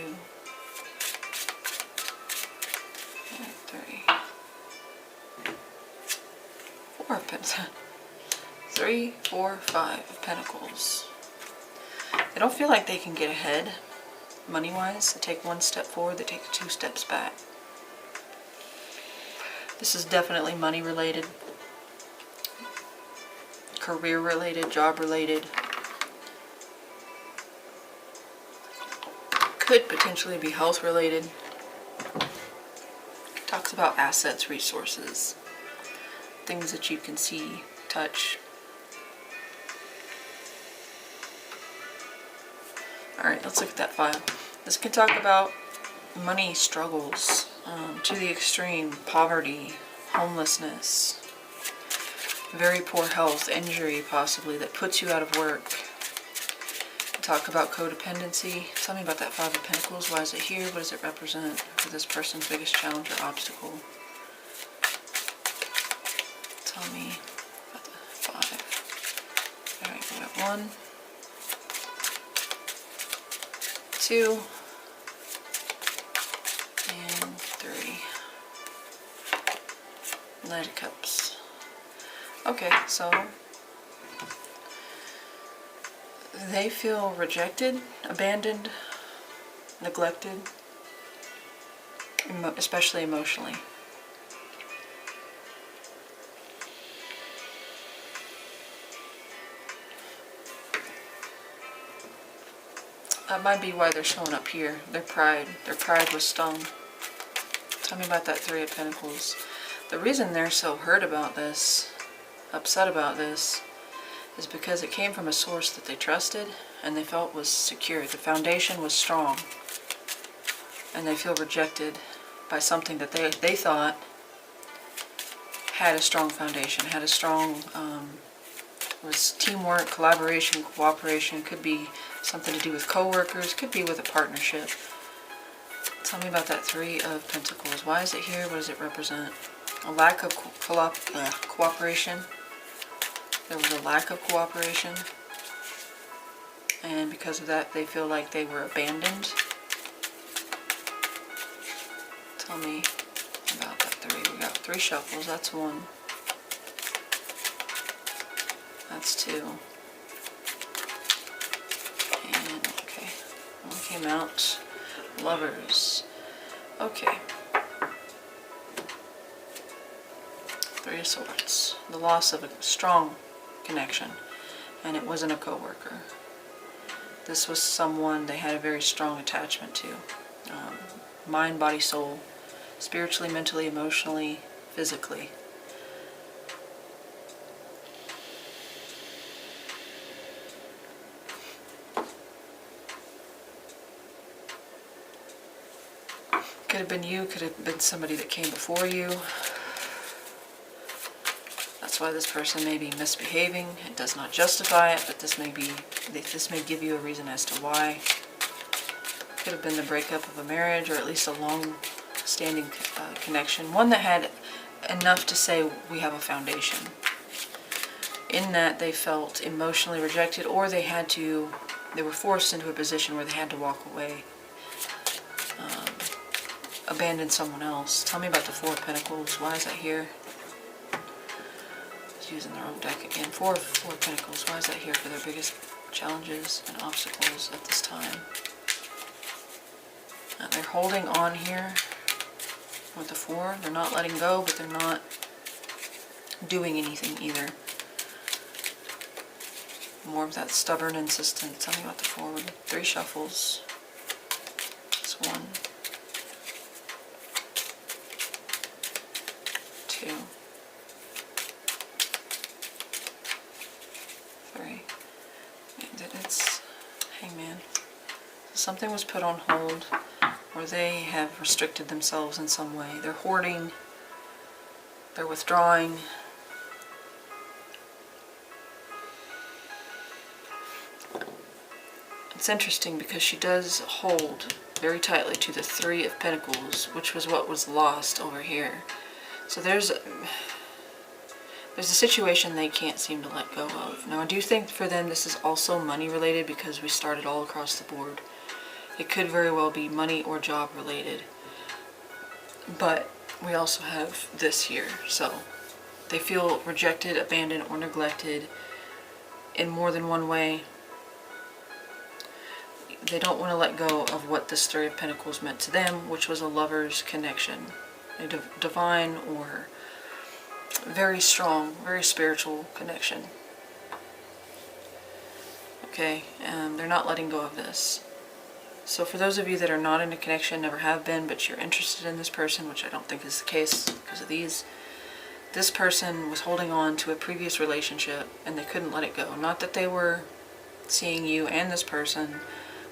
and 3. 4 of Pentacles. 3, 4, 5 of Pentacles. They don't feel like they can get ahead money-wise. They take 1 step forward, they take 2 steps back. This is definitely money-related, career-related, job-related. Could potentially be health-related. Talks about assets, resources, things that you can see, touch. Alright, let's look at that file. This can talk about money struggles to the extreme, poverty, homelessness, very poor health, injury possibly that puts you out of work. Talk about codependency. Tell me about that 5 of Pentacles. Why is it here? What does it represent for this person's biggest challenge or obstacle? Tell me about the 5. Alright, we got 1, 2, and 3. Knight of Cups. Okay, so they feel rejected, abandoned, neglected, especially emotionally. That might be why they're showing up here. Their pride was stung. Tell me about that 3 of Pentacles. The reason they're so hurt about this, upset about this, is because it came from a source that they trusted and they felt was secure. The foundation was strong, and they feel rejected by something that they thought had a strong foundation, had a strong, was teamwork, collaboration, cooperation. Could be something to do with co-workers, could be with a partnership. Tell me about that Three of Pentacles. Why is it here? What does it represent? A lack of cooperation. There was a lack of cooperation, and because of that they feel like they were abandoned. Tell me about that three. We got 3 shuffles. That's 1. That's 2. And okay, 1 came out. Lovers. Okay. 3 of Swords. The loss of a strong connection, and it wasn't a co-worker. This was someone they had a very strong attachment to. Mind, body, soul. Spiritually, mentally, emotionally, physically. Could have been you, could have been somebody that came before you. That's why this person may be misbehaving. It does not justify it, but this may give you a reason as to why. Could have been the breakup of a marriage, or at least a long-standing connection. One that had enough to say, we have a foundation. In that they felt emotionally rejected, or they were forced into a position where they had to walk away. Abandon someone else. Tell me about the Four of Pentacles. Why is that here? Just using their own deck again. Four of Pentacles. Why is that here for their biggest challenges and obstacles at this time? They're holding on here with the 4. They're not letting go, but they're not doing anything either. More of that stubborn insistence. Tell me about the 4 with 3 shuffles. It's 1. 2. 3. It's Hangman. Something was put on hold, or they have restricted themselves in some way. They're hoarding, they're withdrawing. It's interesting because she does hold very tightly to the 3 of Pentacles, which was what was lost over here. So there's a situation they can't seem to let go of. Now I do think for them this is also money related, because we started all across the board. It could very well be money or job related. But we also have this here. So they feel rejected, abandoned, or neglected in more than one way. They don't want to let go of what this 3 of Pentacles meant to them, which was a lover's connection. A divine or very strong, very spiritual connection. Okay, and they're not letting go of this. So for those of you that are not in a connection, never have been, but you're interested in this person, which I don't think is the case because of these, this person was holding on to a previous relationship and they couldn't let it go. Not that they were seeing you and this person,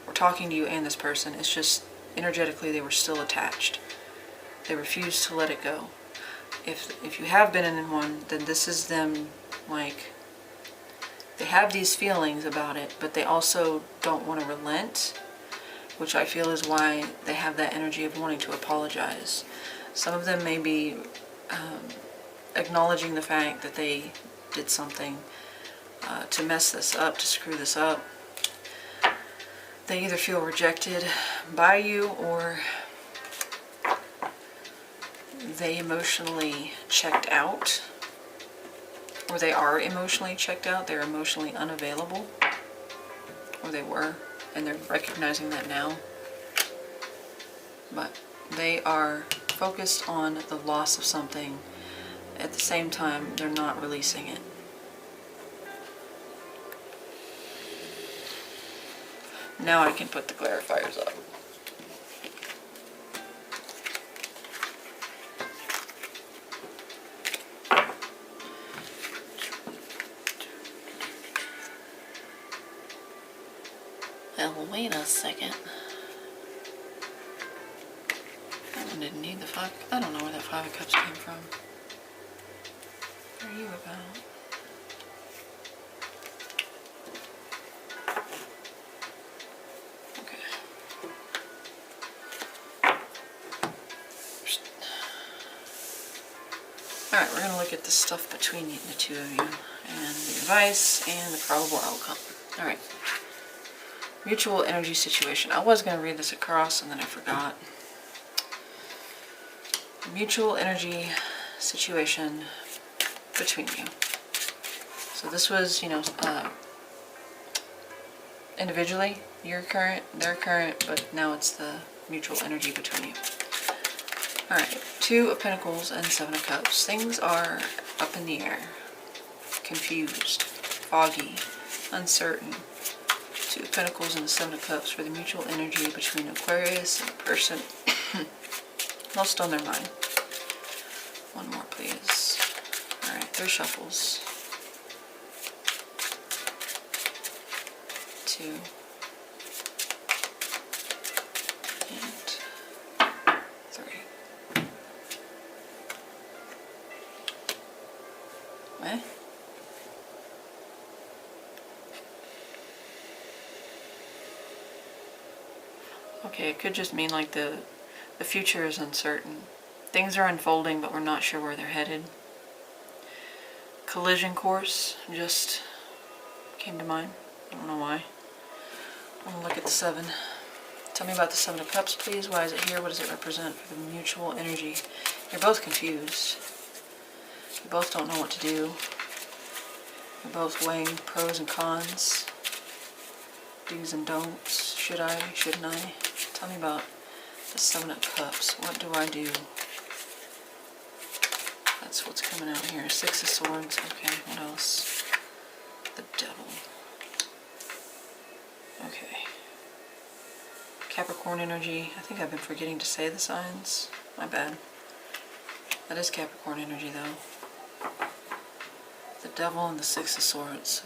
or talking to you and this person, it's just energetically they were still attached. They refuse to let it go. If you have been in one, then this is them, like, they have these feelings about it, but they also don't want to relent, which I feel is why they have that energy of wanting to apologize. Some of them may be acknowledging the fact that they did something to mess this up, to screw this up. They either feel rejected by you, or they emotionally checked out, or they are emotionally checked out. They're emotionally unavailable, or they were, and they're recognizing that now. But they are focused on the loss of something. At the same time, they're not releasing it. Now I can put the clarifiers up. Well, wait a second. That one didn't need the five. I don't know where that 5 of Cups came from. What are you about? Okay. Alright, we're going to look at the stuff between the two of you, and the advice, and the probable outcome. Alright. Mutual energy situation. I was going to read this across, and then I forgot. Mutual energy situation between you. So this was, you know, individually, your current, their current, but now it's the mutual energy between you. Alright, 2 of Pentacles and 7 of Cups. Things are up in the air, confused, foggy, uncertain. 2 of Pentacles and the 7 of Cups for the mutual energy between Aquarius and a person most on their mind. One more, please. Alright, 3 shuffles. 2. And 3. What? Okay, it could just mean like the future is uncertain. Things are unfolding, but we're not sure where they're headed. Collision course just came to mind. I don't know why. I'm going to look at the 7. Tell me about the 7 of Cups, please. Why is it here? What does it represent for the mutual energy? You're both confused. You both don't know what to do. You're both weighing pros and cons. Do's and don'ts. Should I? Shouldn't I? Tell me about the 7 of Cups. What do I do? That's what's coming out here. 6 of Swords. Okay, what else? The Devil. Okay. Capricorn energy. I think I've been forgetting to say the signs. My bad. That is Capricorn energy, though. The Devil and the 6 of Swords.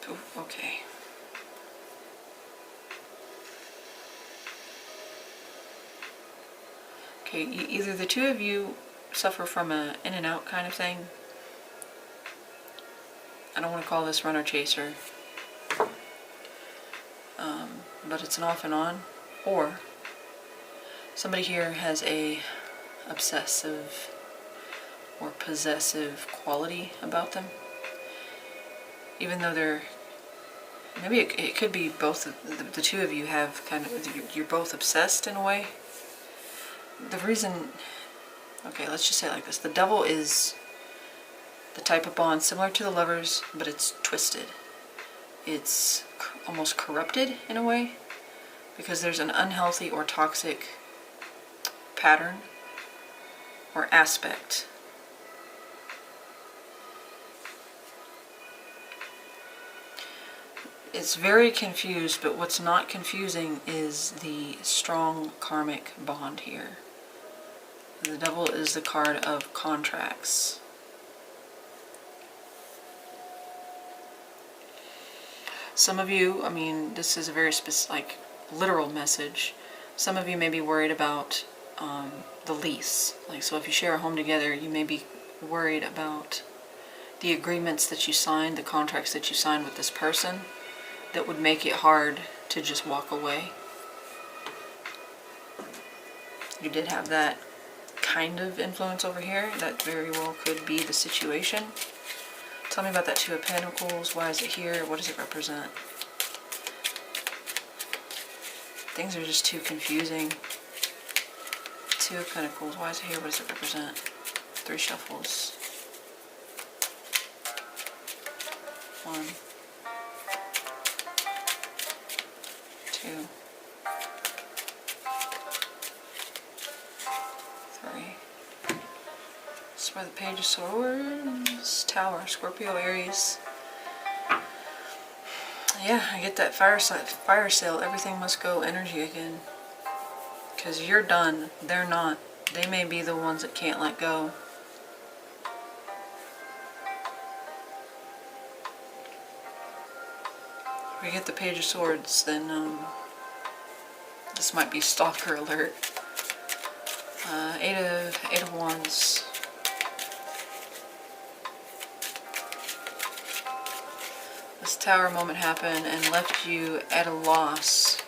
Ooh, okay. Okay, either the two of you suffer from a in and out kind of thing. I don't want to call this runner chaser, but it's an off and on. Or somebody here has a obsessive or possessive quality about them, even though they're maybe it could be both. The two of you have kind of, you're both obsessed in a way. The reason, okay, let's just say it like this. The Devil is the type of bond similar to the Lovers, but it's twisted. It's almost corrupted in a way, because there's an unhealthy or toxic pattern or aspect. It's very confused, but what's not confusing is the strong karmic bond here. The Devil is the card of contracts. Some of you, I mean, this is a very specific, literal message. Some of you may be worried about the lease. Like, so if you share a home together, you may be worried about the agreements that you signed, the contracts that you signed with this person, that would make it hard to just walk away. You did have that kind of influence over here. That very well could be the situation. Tell me about that 2 of Pentacles. Why is it here? What does it represent? Things are just too confusing. 2 of Pentacles. Why is it here? What does it represent? 3 shuffles. 1, 2, 3. This is where the Page of Swords, Tower, Scorpio, Aries. Yeah, I get that fire sale. Everything must go energy again. Because you're done. They're not. They may be the ones that can't let go. If we get the Page of Swords, then this might be stalker alert. Eight of Wands. This Tower moment happened and left you at a loss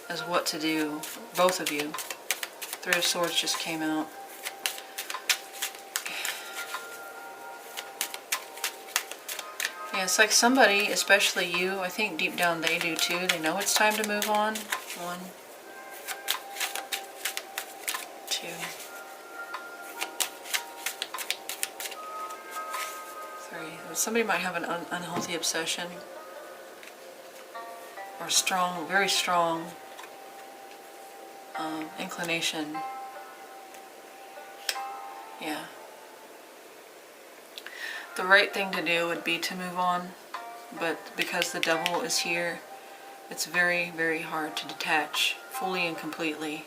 as what to do. Both of you. Three of Swords just came out. Yeah, it's like somebody, especially you, I think deep down they do too. They know it's time to move on. 1, 2, 3. Somebody might have an unhealthy obsession or strong, very strong inclination. Yeah. The right thing to do would be to move on, but because the Devil is here, it's very, very hard to detach fully and completely.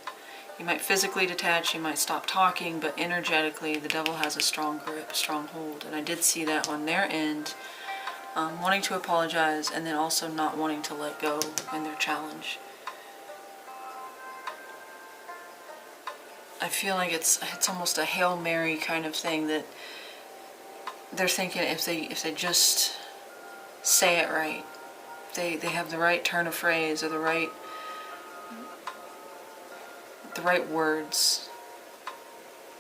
You might physically detach, you might stop talking, but energetically the Devil has a strong grip, strong hold. And I did see that on their end, wanting to apologize and then also not wanting to let go in their challenge. I feel like it's almost a Hail Mary kind of thing, that they're thinking if they just say it right, they have the right turn of phrase or the right words,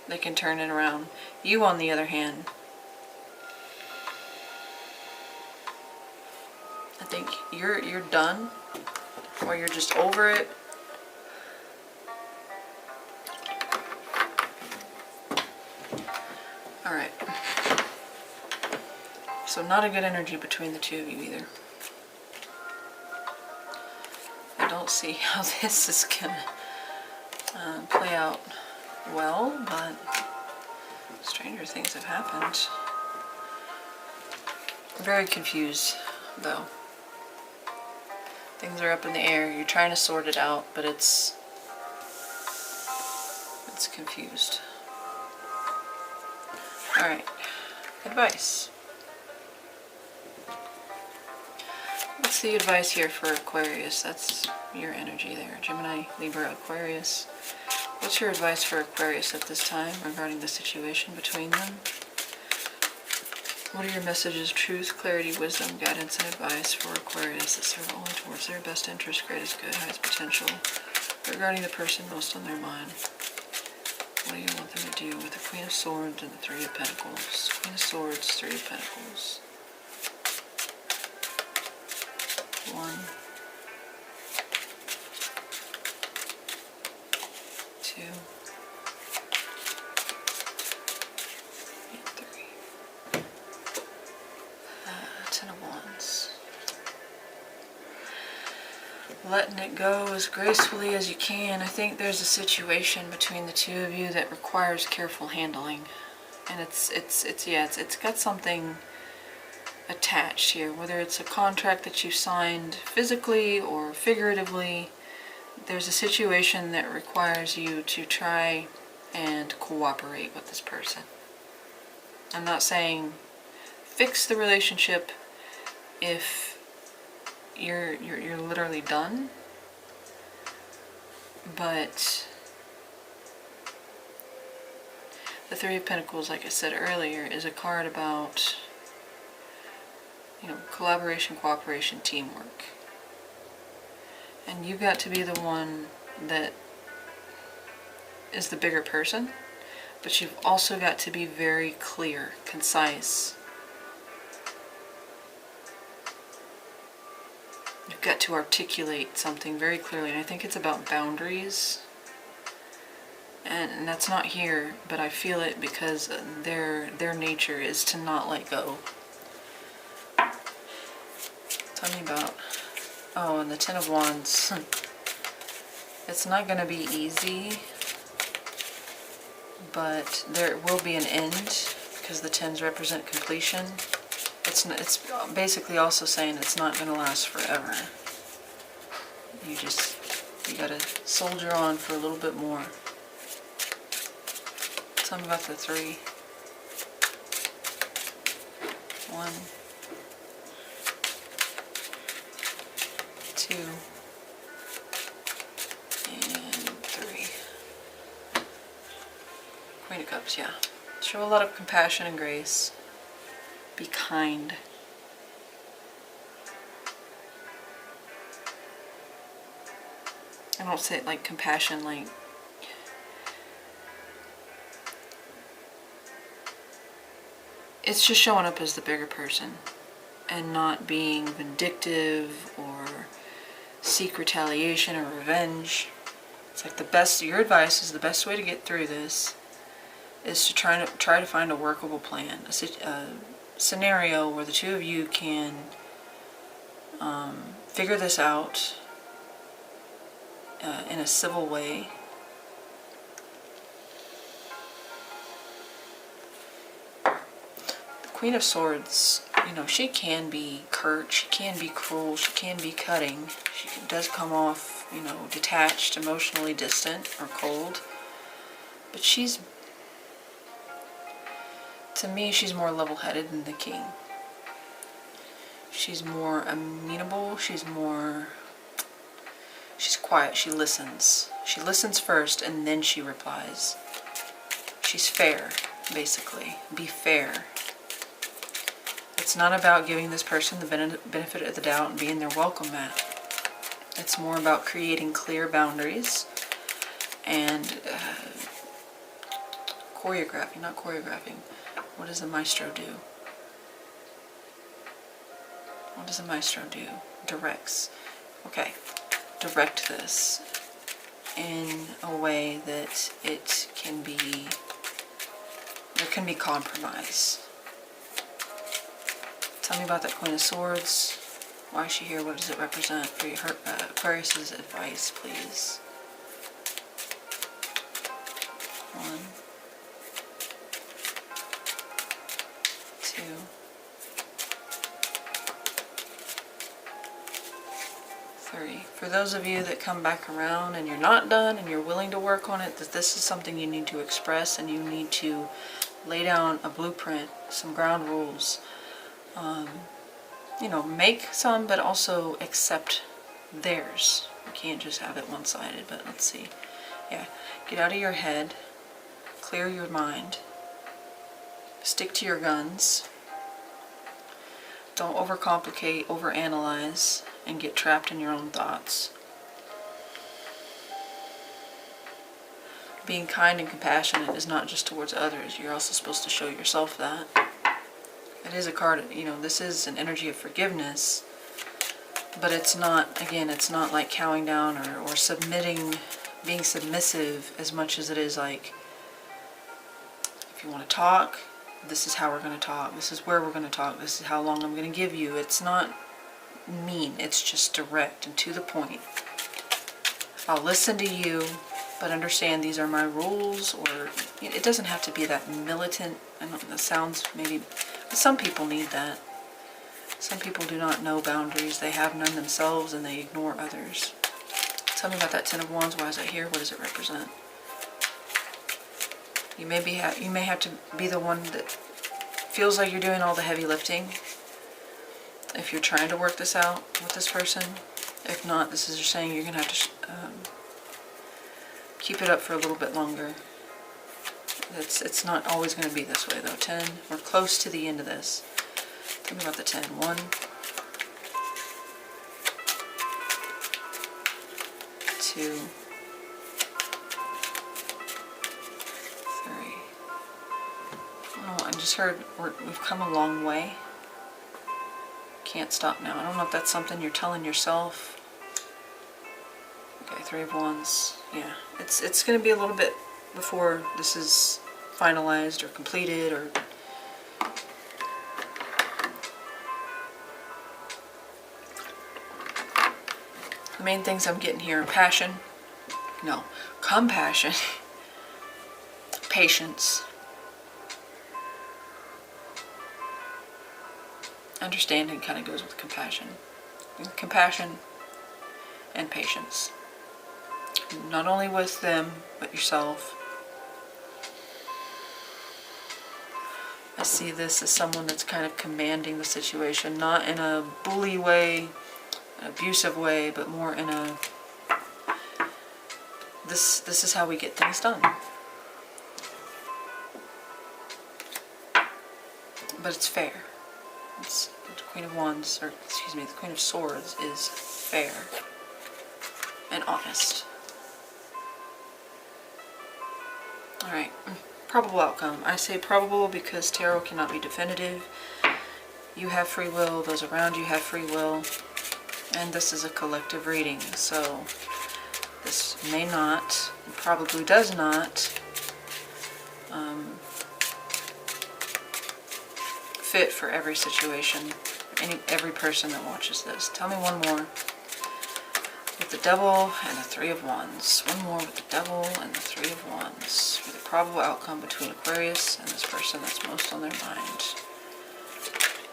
they can turn it around. You, on the other hand, I think you're done, or you're just over it. All right. So not a good energy between the two of you either. I don't see how this is gonna play out well, but stranger things have happened. I'm very confused, though. Things are up in the air. You're trying to sort it out, but it's confused. All right. Advice. What's the advice here for Aquarius? That's your energy there. Gemini, Libra, Aquarius. What's your advice for Aquarius at this time regarding the situation between them? What are your messages, truth, clarity, wisdom, guidance, and advice for Aquarius that serve only towards their best interest, greatest good, highest potential, regarding the person most on their mind? What do you want them to do with the Queen of Swords and the Three of Pentacles? Queen of Swords, Three of Pentacles. 1, 2, and 3. 10 of Wands. Letting it go as gracefully as you can. I think there's a situation between the two of you that requires careful handling, and it's got something attached here, whether it's a contract that you signed physically or figuratively. There's a situation that requires you to try and cooperate with this person. I'm not saying fix the relationship if you're literally done, but the Three of Pentacles, like I said earlier, is a card about, collaboration, cooperation, teamwork. And you've got to be the one that is the bigger person, but you've also got to be very clear, concise. You've got to articulate something very clearly, and I think it's about boundaries. And that's not here, but I feel it because their nature is to not let go. Tell me about, and the Ten of Wands. It's not going to be easy, but there will be an end because the tens represent completion. It's basically also saying it's not going to last forever. You gotta soldier on for a little bit more. Tell me about the 3. 1, 2, and 3. Queen of Cups, yeah. Show a lot of compassion and grace. Be kind. I don't say it like compassion, like it's just showing up as the bigger person and not being vindictive or seek retaliation or revenge. It's like your advice is the best way to get through this is to try to find a workable plan, a scenario where the two of you can figure this out in a civil way. The Queen of Swords, you know, she can be curt, she can be cruel, she can be cutting. She does come off, you know, detached, emotionally distant, or cold. But to me, she's more level-headed than the King. She's more amenable, she's quiet, she listens. She listens first and then she replies. She's fair, basically. Be fair. It's not about giving this person the benefit of the doubt and being their welcome mat. It's more about creating clear boundaries and choreographing, not choreographing. What does a maestro do? What does a maestro do? Directs. Okay. Direct this in a way that there can be compromise. Tell me about that Queen of Swords. Why is she here? What does it represent for your Aquarius's advice, please? 1, 2. For those of you that come back around and you're not done and you're willing to work on it, that this is something you need to express and you need to lay down a blueprint, some ground rules. You know, make some, but also accept theirs. You can't just have it one-sided, but let's see. Yeah, get out of your head, clear your mind, stick to your guns. Don't overcomplicate, overanalyze, and get trapped in your own thoughts. Being kind and compassionate is not just towards others. You're also supposed to show yourself that. It is a card, you know, this is an energy of forgiveness, but it's not, again, it's not like cowing down or submitting, being submissive as much as it is like, if you want to talk, this is how we're going to talk, this is where we're going to talk, this is how long I'm going to give you. It's not mean, it's just direct and to the point. I'll listen to you, but understand these are my rules, or it doesn't have to be that militant. I know that sounds maybe, but some people need that. Some people do not know boundaries, they have none themselves and they ignore others. Tell me about that Ten of Wands. Why is that here? What does it represent? You may have to be the one that feels like you're doing all the heavy lifting if you're trying to work this out with this person. If not, this is just saying you're going to have to keep it up for a little bit longer. It's not always going to be this way though. 10, we're close to the end of this. Tell me about the 10. 1, 2, 3. Oh, I just heard we've come a long way. Can't stop now. I don't know if that's something you're telling yourself. Okay, 3 of Wands. Yeah, it's going to be a little bit before this is finalized or completed, or the main things I'm getting here are passion, no, compassion, patience, understanding kind of goes with compassion. Compassion and patience. Not only with them, but yourself. I see this as someone that's kind of commanding the situation, not in a bully way, an abusive way, but more in a this is how we get things done. But it's fair. It's the Queen of Wands, or excuse me, the Queen of Swords is fair and honest. Alright, probable outcome. I say probable because tarot cannot be definitive. You have free will, those around you have free will, and this is a collective reading, so this may not, probably does not, fit for every situation, every person that watches this. Tell me one more. With the Devil and the Three of Wands. One more with the Devil and the Three of Wands. For the probable outcome between Aquarius and this person that's most on their mind.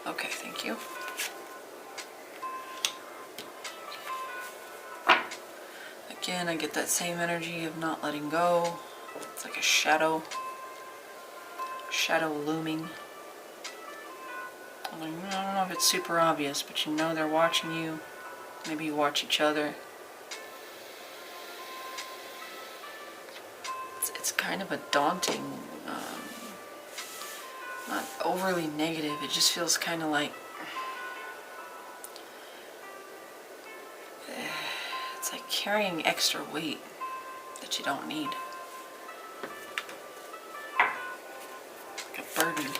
Okay, thank you. Again, I get that same energy of not letting go. It's like a shadow looming. I don't know if it's super obvious, but you know they're watching you. Maybe you watch each other. It's kind of a daunting, not overly negative, it just feels kind of like, it's like carrying extra weight that you don't need. Like a burden.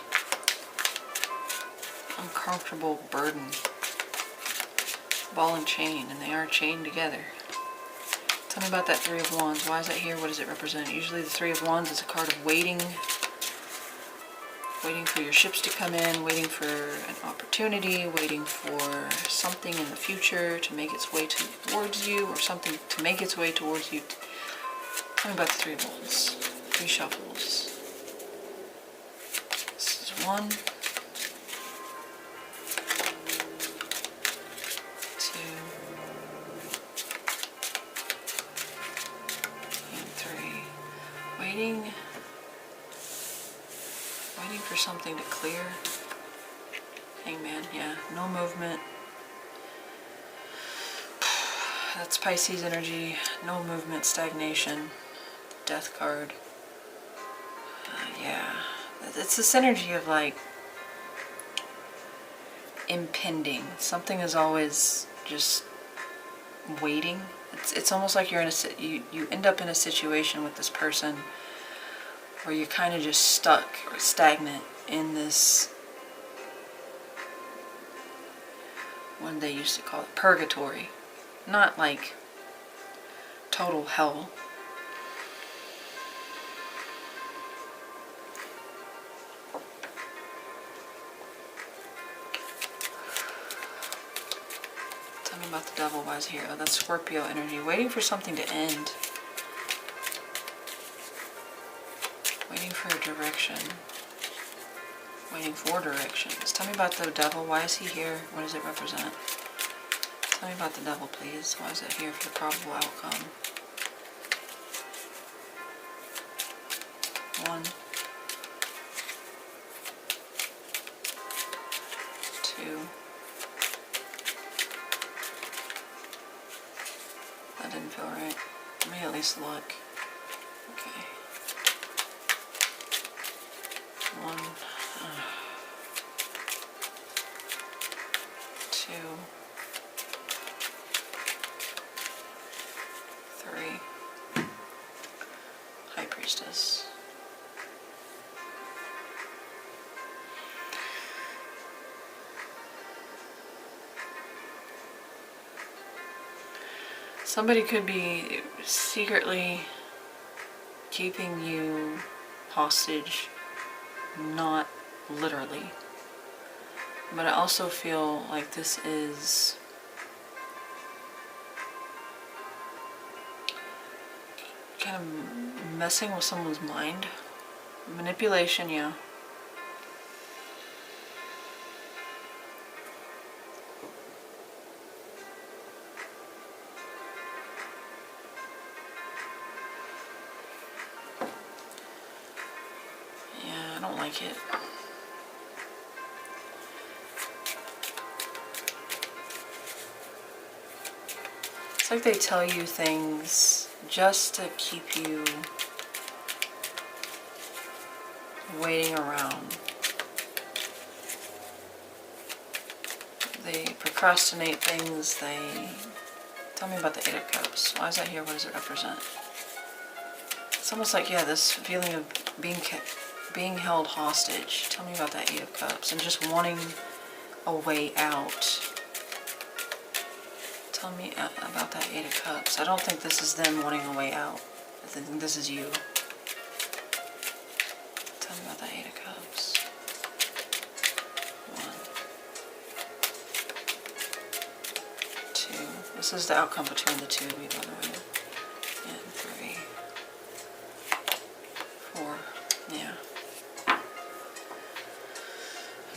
Uncomfortable burden. Ball and chain, and they are chained together. Tell me about that Three of Wands. Why is that here? What does it represent? Usually the Three of Wands is a card of waiting. Waiting for your ships to come in, waiting for an opportunity, waiting for something in the future to make its way towards you, or something to make its way towards you. Tell me about the Three of Wands. Three shuffles. This is one. Waiting for something to clear. Hangman, yeah, no movement. That's Pisces energy. No movement, stagnation. Death card. Yeah, it's this energy of like impending. Something is always just waiting. It's almost like you're in you end up in a situation with this person where you're kind of just stuck or stagnant in this, what they used to call it, purgatory. Not like total hell. Tell me about the Devil. Why is here? Oh, that's Scorpio energy. Waiting for something to end. Waiting for a direction. Waiting for directions. Tell me about the Devil. Why is he here? What does it represent? Tell me about the Devil, please. Why is it here for the probable outcome? 1, 2. That didn't feel right. Let me at least look. Okay. 1, 2, 3. High Priestess. Somebody could be secretly keeping you hostage. Not literally, but I also feel like this is kind of messing with someone's mind. Manipulation, yeah. I don't like it. It's like they tell you things just to keep you waiting around. They procrastinate things. They tell me about the Eight of Cups. Why is that here? What does it represent? It's almost like, yeah, this feeling of being held hostage. Tell me about that Eight of Cups and just wanting a way out. Tell me about that Eight of Cups. I don't think this is them wanting a way out. I think this is you. Tell me about that Eight of Cups. 1, 2. This is the outcome between the two of you, by the way. And 3, 4. Yeah.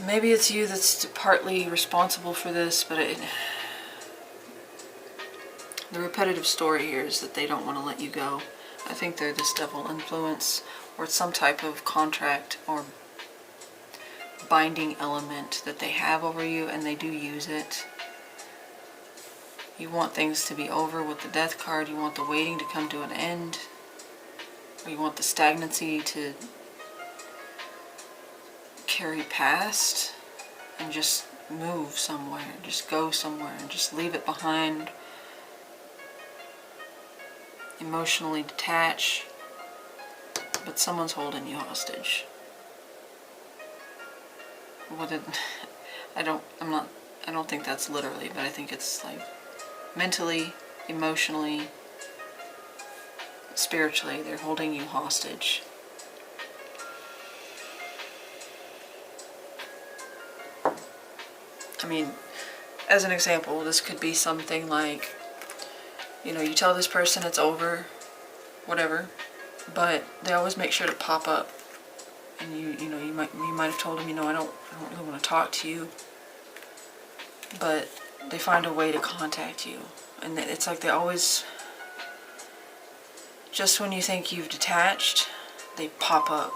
Maybe it's you that's partly responsible for this, but the repetitive story here is that they don't want to let you go. I think they're this devil influence, or some type of contract or binding element that they have over you, and they do use it. You want things to be over with the Death card. You want the waiting to come to an end. Or you want the stagnancy to carry past and just move somewhere, just go somewhere and just leave it behind. Emotionally detach, but someone's holding you hostage. I don't think that's literally, but I think it's like mentally, emotionally, spiritually, they're holding you hostage. I mean, as an example, this could be something like, you know, you tell this person it's over, whatever, but they always make sure to pop up. And you might have told them, you know, I don't really want to talk to you, but they find a way to contact you. And it's like they always, just when you think you've detached, they pop up.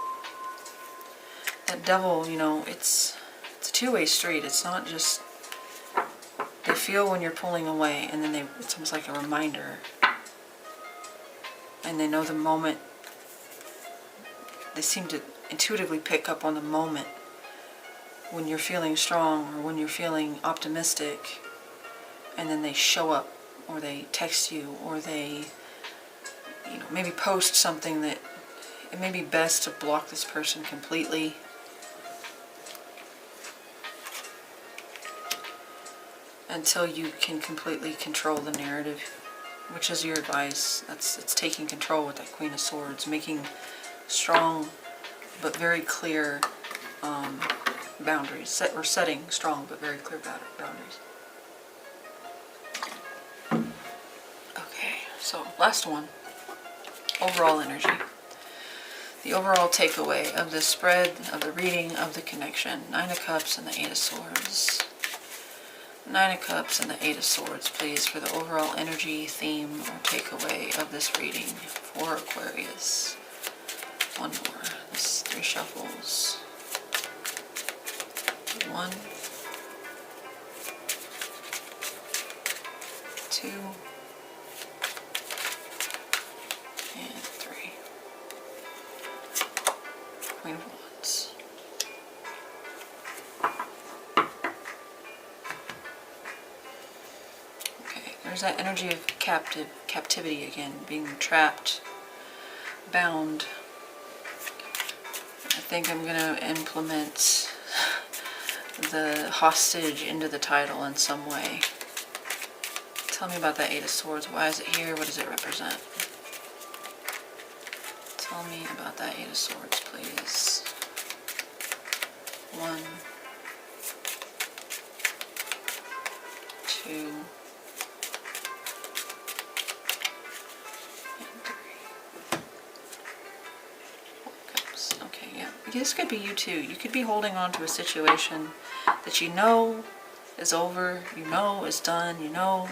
That devil, you know, it's a two-way street. It's not just, they feel when you're pulling away, and then it's almost like a reminder. And they know the moment, they seem to intuitively pick up on the moment when you're feeling strong or when you're feeling optimistic, and then they show up, or they text you, or they, you know, maybe post something that it may be best to block this person completely. Until you can completely control the narrative, which is your advice. It's taking control with that Queen of Swords, making strong but very clear boundaries, setting strong but very clear boundaries. Okay, so last one, overall energy. The overall takeaway of the spread, of the reading, of the connection. 9 of Cups and the 8 of Swords. 9 of Cups and the 8 of Swords, please, for the overall energy, theme, or takeaway of this reading for Aquarius. One more. This 3 shuffles. 1, 2, and 3. Queen of Wands. There's that energy of captivity again, being trapped, bound. I think I'm going to implement the hostage into the title in some way. Tell me about that 8 of Swords. Why is it here? What does it represent? Tell me about that 8 of Swords, please. 1, 2, this could be you too. You could be holding on to a situation that you know is over, you know is done, you know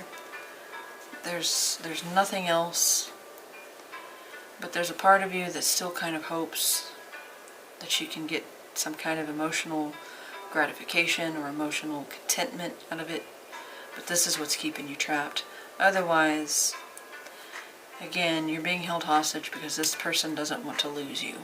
there's nothing else, but there's a part of you that still kind of hopes that you can get some kind of emotional gratification or emotional contentment out of it, but this is what's keeping you trapped. Otherwise, again, you're being held hostage because this person doesn't want to lose you.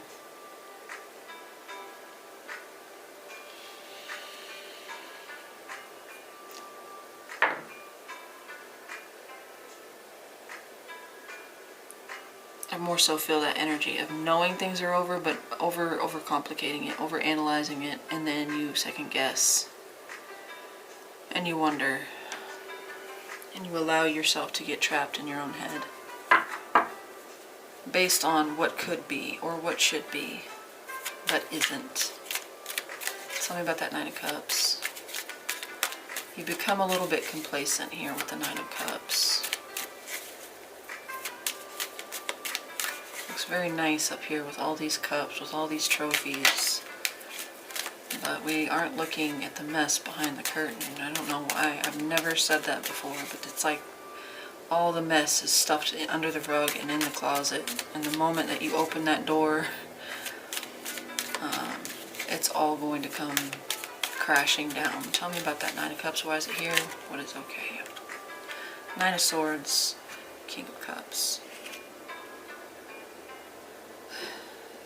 I more so feel that energy of knowing things are over, but overcomplicating it, overanalyzing it, and then you second guess. And you wonder. And you allow yourself to get trapped in your own head. Based on what could be, or what should be, but isn't. Tell me about that Nine of Cups. You become a little bit complacent here with the Nine of Cups. Looks very nice up here with all these cups, with all these trophies. But we aren't looking at the mess behind the curtain. I don't know why. I've never said that before, but it's like all the mess is stuffed under the rug and in the closet. And the moment that you open that door, it's all going to come crashing down. Tell me about that Nine of Cups. Why is it here? What is okay? Nine of Swords, King of Cups.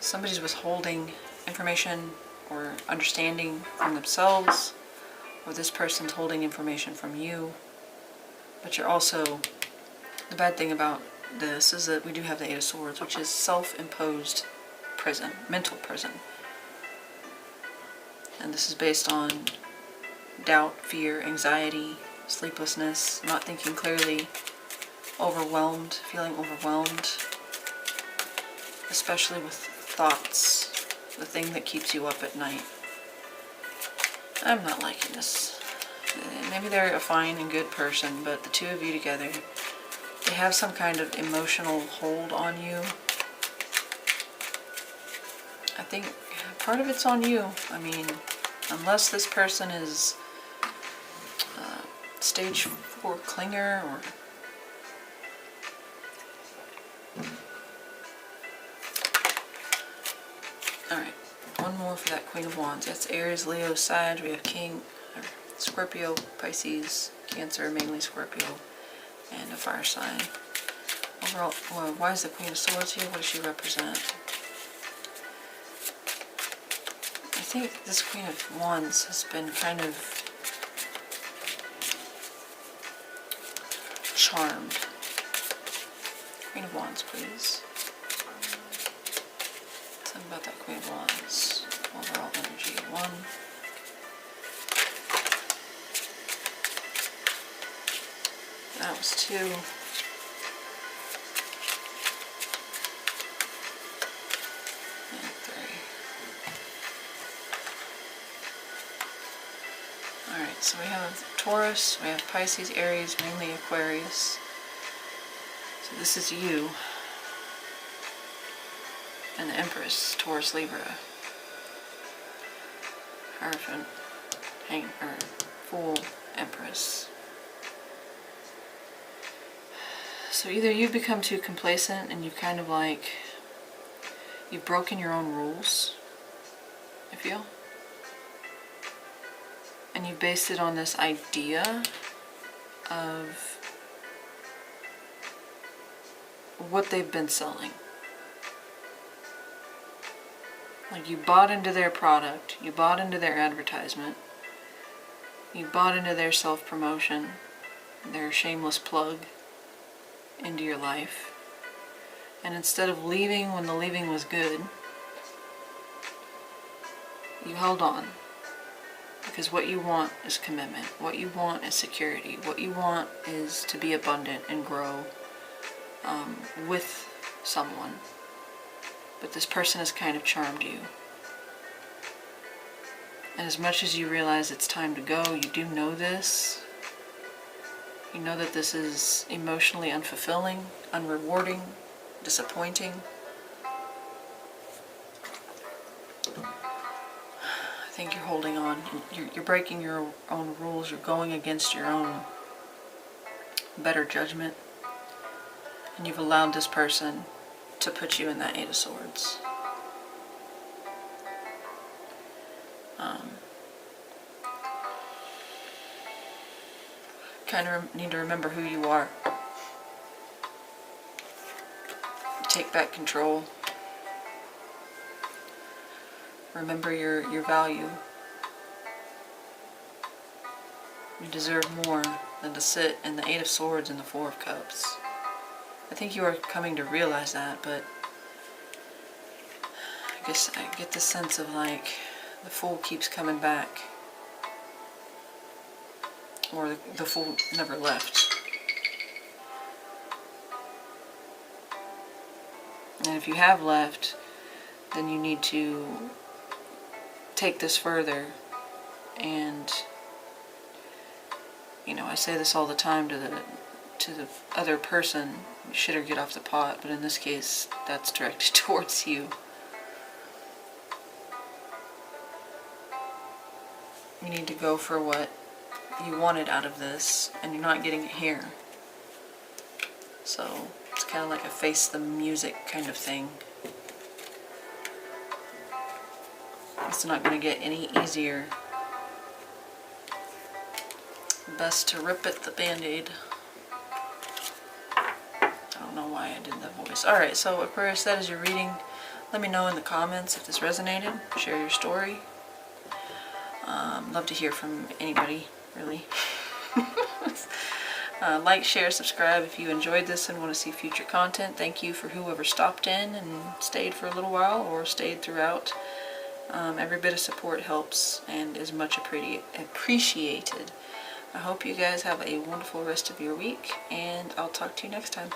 Somebody's withholding information or understanding from themselves, or this person's holding information from you. But you're also, the bad thing about this is that we do have the Eight of Swords, which is self-imposed prison, mental prison. And this is based on doubt, fear, anxiety, sleeplessness, not thinking clearly, overwhelmed, feeling overwhelmed, especially with thoughts, the thing that keeps you up at night. I'm not liking this. Maybe they're a fine and good person, but the two of you together, they have some kind of emotional hold on you. I think part of it's on you. I mean, unless this person is stage 4 clinger or alright, one more for that Queen of Wands. That's Aries, Leo, Sag. We have King, Scorpio, Pisces, Cancer, mainly Scorpio, and a fire sign. Overall, well, why is the Queen of Swords here? What does she represent? I think this Queen of Wands has been kind of charmed. Queen of Wands, please. Tell me about that Queen of Wands. Overall energy, 1. That was 2. And 3. Alright, so we have Taurus, we have Pisces, Aries, mainly Aquarius. So this is you. And the Empress, Taurus, Libra. Hierophant, Fool, Empress. So either you've become too complacent and you've kind of like, you've broken your own rules, I feel. And you based it on this idea of what they've been selling. Like you bought into their product, you bought into their advertisement, you bought into their self-promotion, their shameless plug into your life. And instead of leaving when the leaving was good, you held on. Because what you want is commitment. What you want is security. What you want is to be abundant and grow with someone. But this person has kind of charmed you. And as much as you realize it's time to go, you do know this. You know that this is emotionally unfulfilling, unrewarding, disappointing. I think you're holding on. You're breaking your own rules. You're going against your own better judgment. And you've allowed this person to put you in that Eight of Swords. Kind of need to remember who you are. take back control. Remember your value. You deserve more than to sit in the Eight of Swords and the Four of Cups. I think you are coming to realize that, but I guess I get the sense of like the Fool keeps coming back. Or the Fool never left. And if you have left, then you need to take this further. And, you know, I say this all the time to the other person, shit or get off the pot, but in this case, that's directed towards you. You need to go for what you wanted out of this, and you're not getting it here. So it's kind of like a face the music kind of thing. It's not going to get any easier. Best to rip at the band-aid. I don't know why I did that voice. Alright, so Aquarius, that is your reading. Let me know in the comments if this resonated. Share your story. Love to hear from anybody, really. Like, share, subscribe if you enjoyed this and want to see future content. Thank you for whoever stopped in and stayed for a little while or stayed throughout. Every bit of support helps and is much appreciated. I hope you guys have a wonderful rest of your week, and I'll talk to you next time.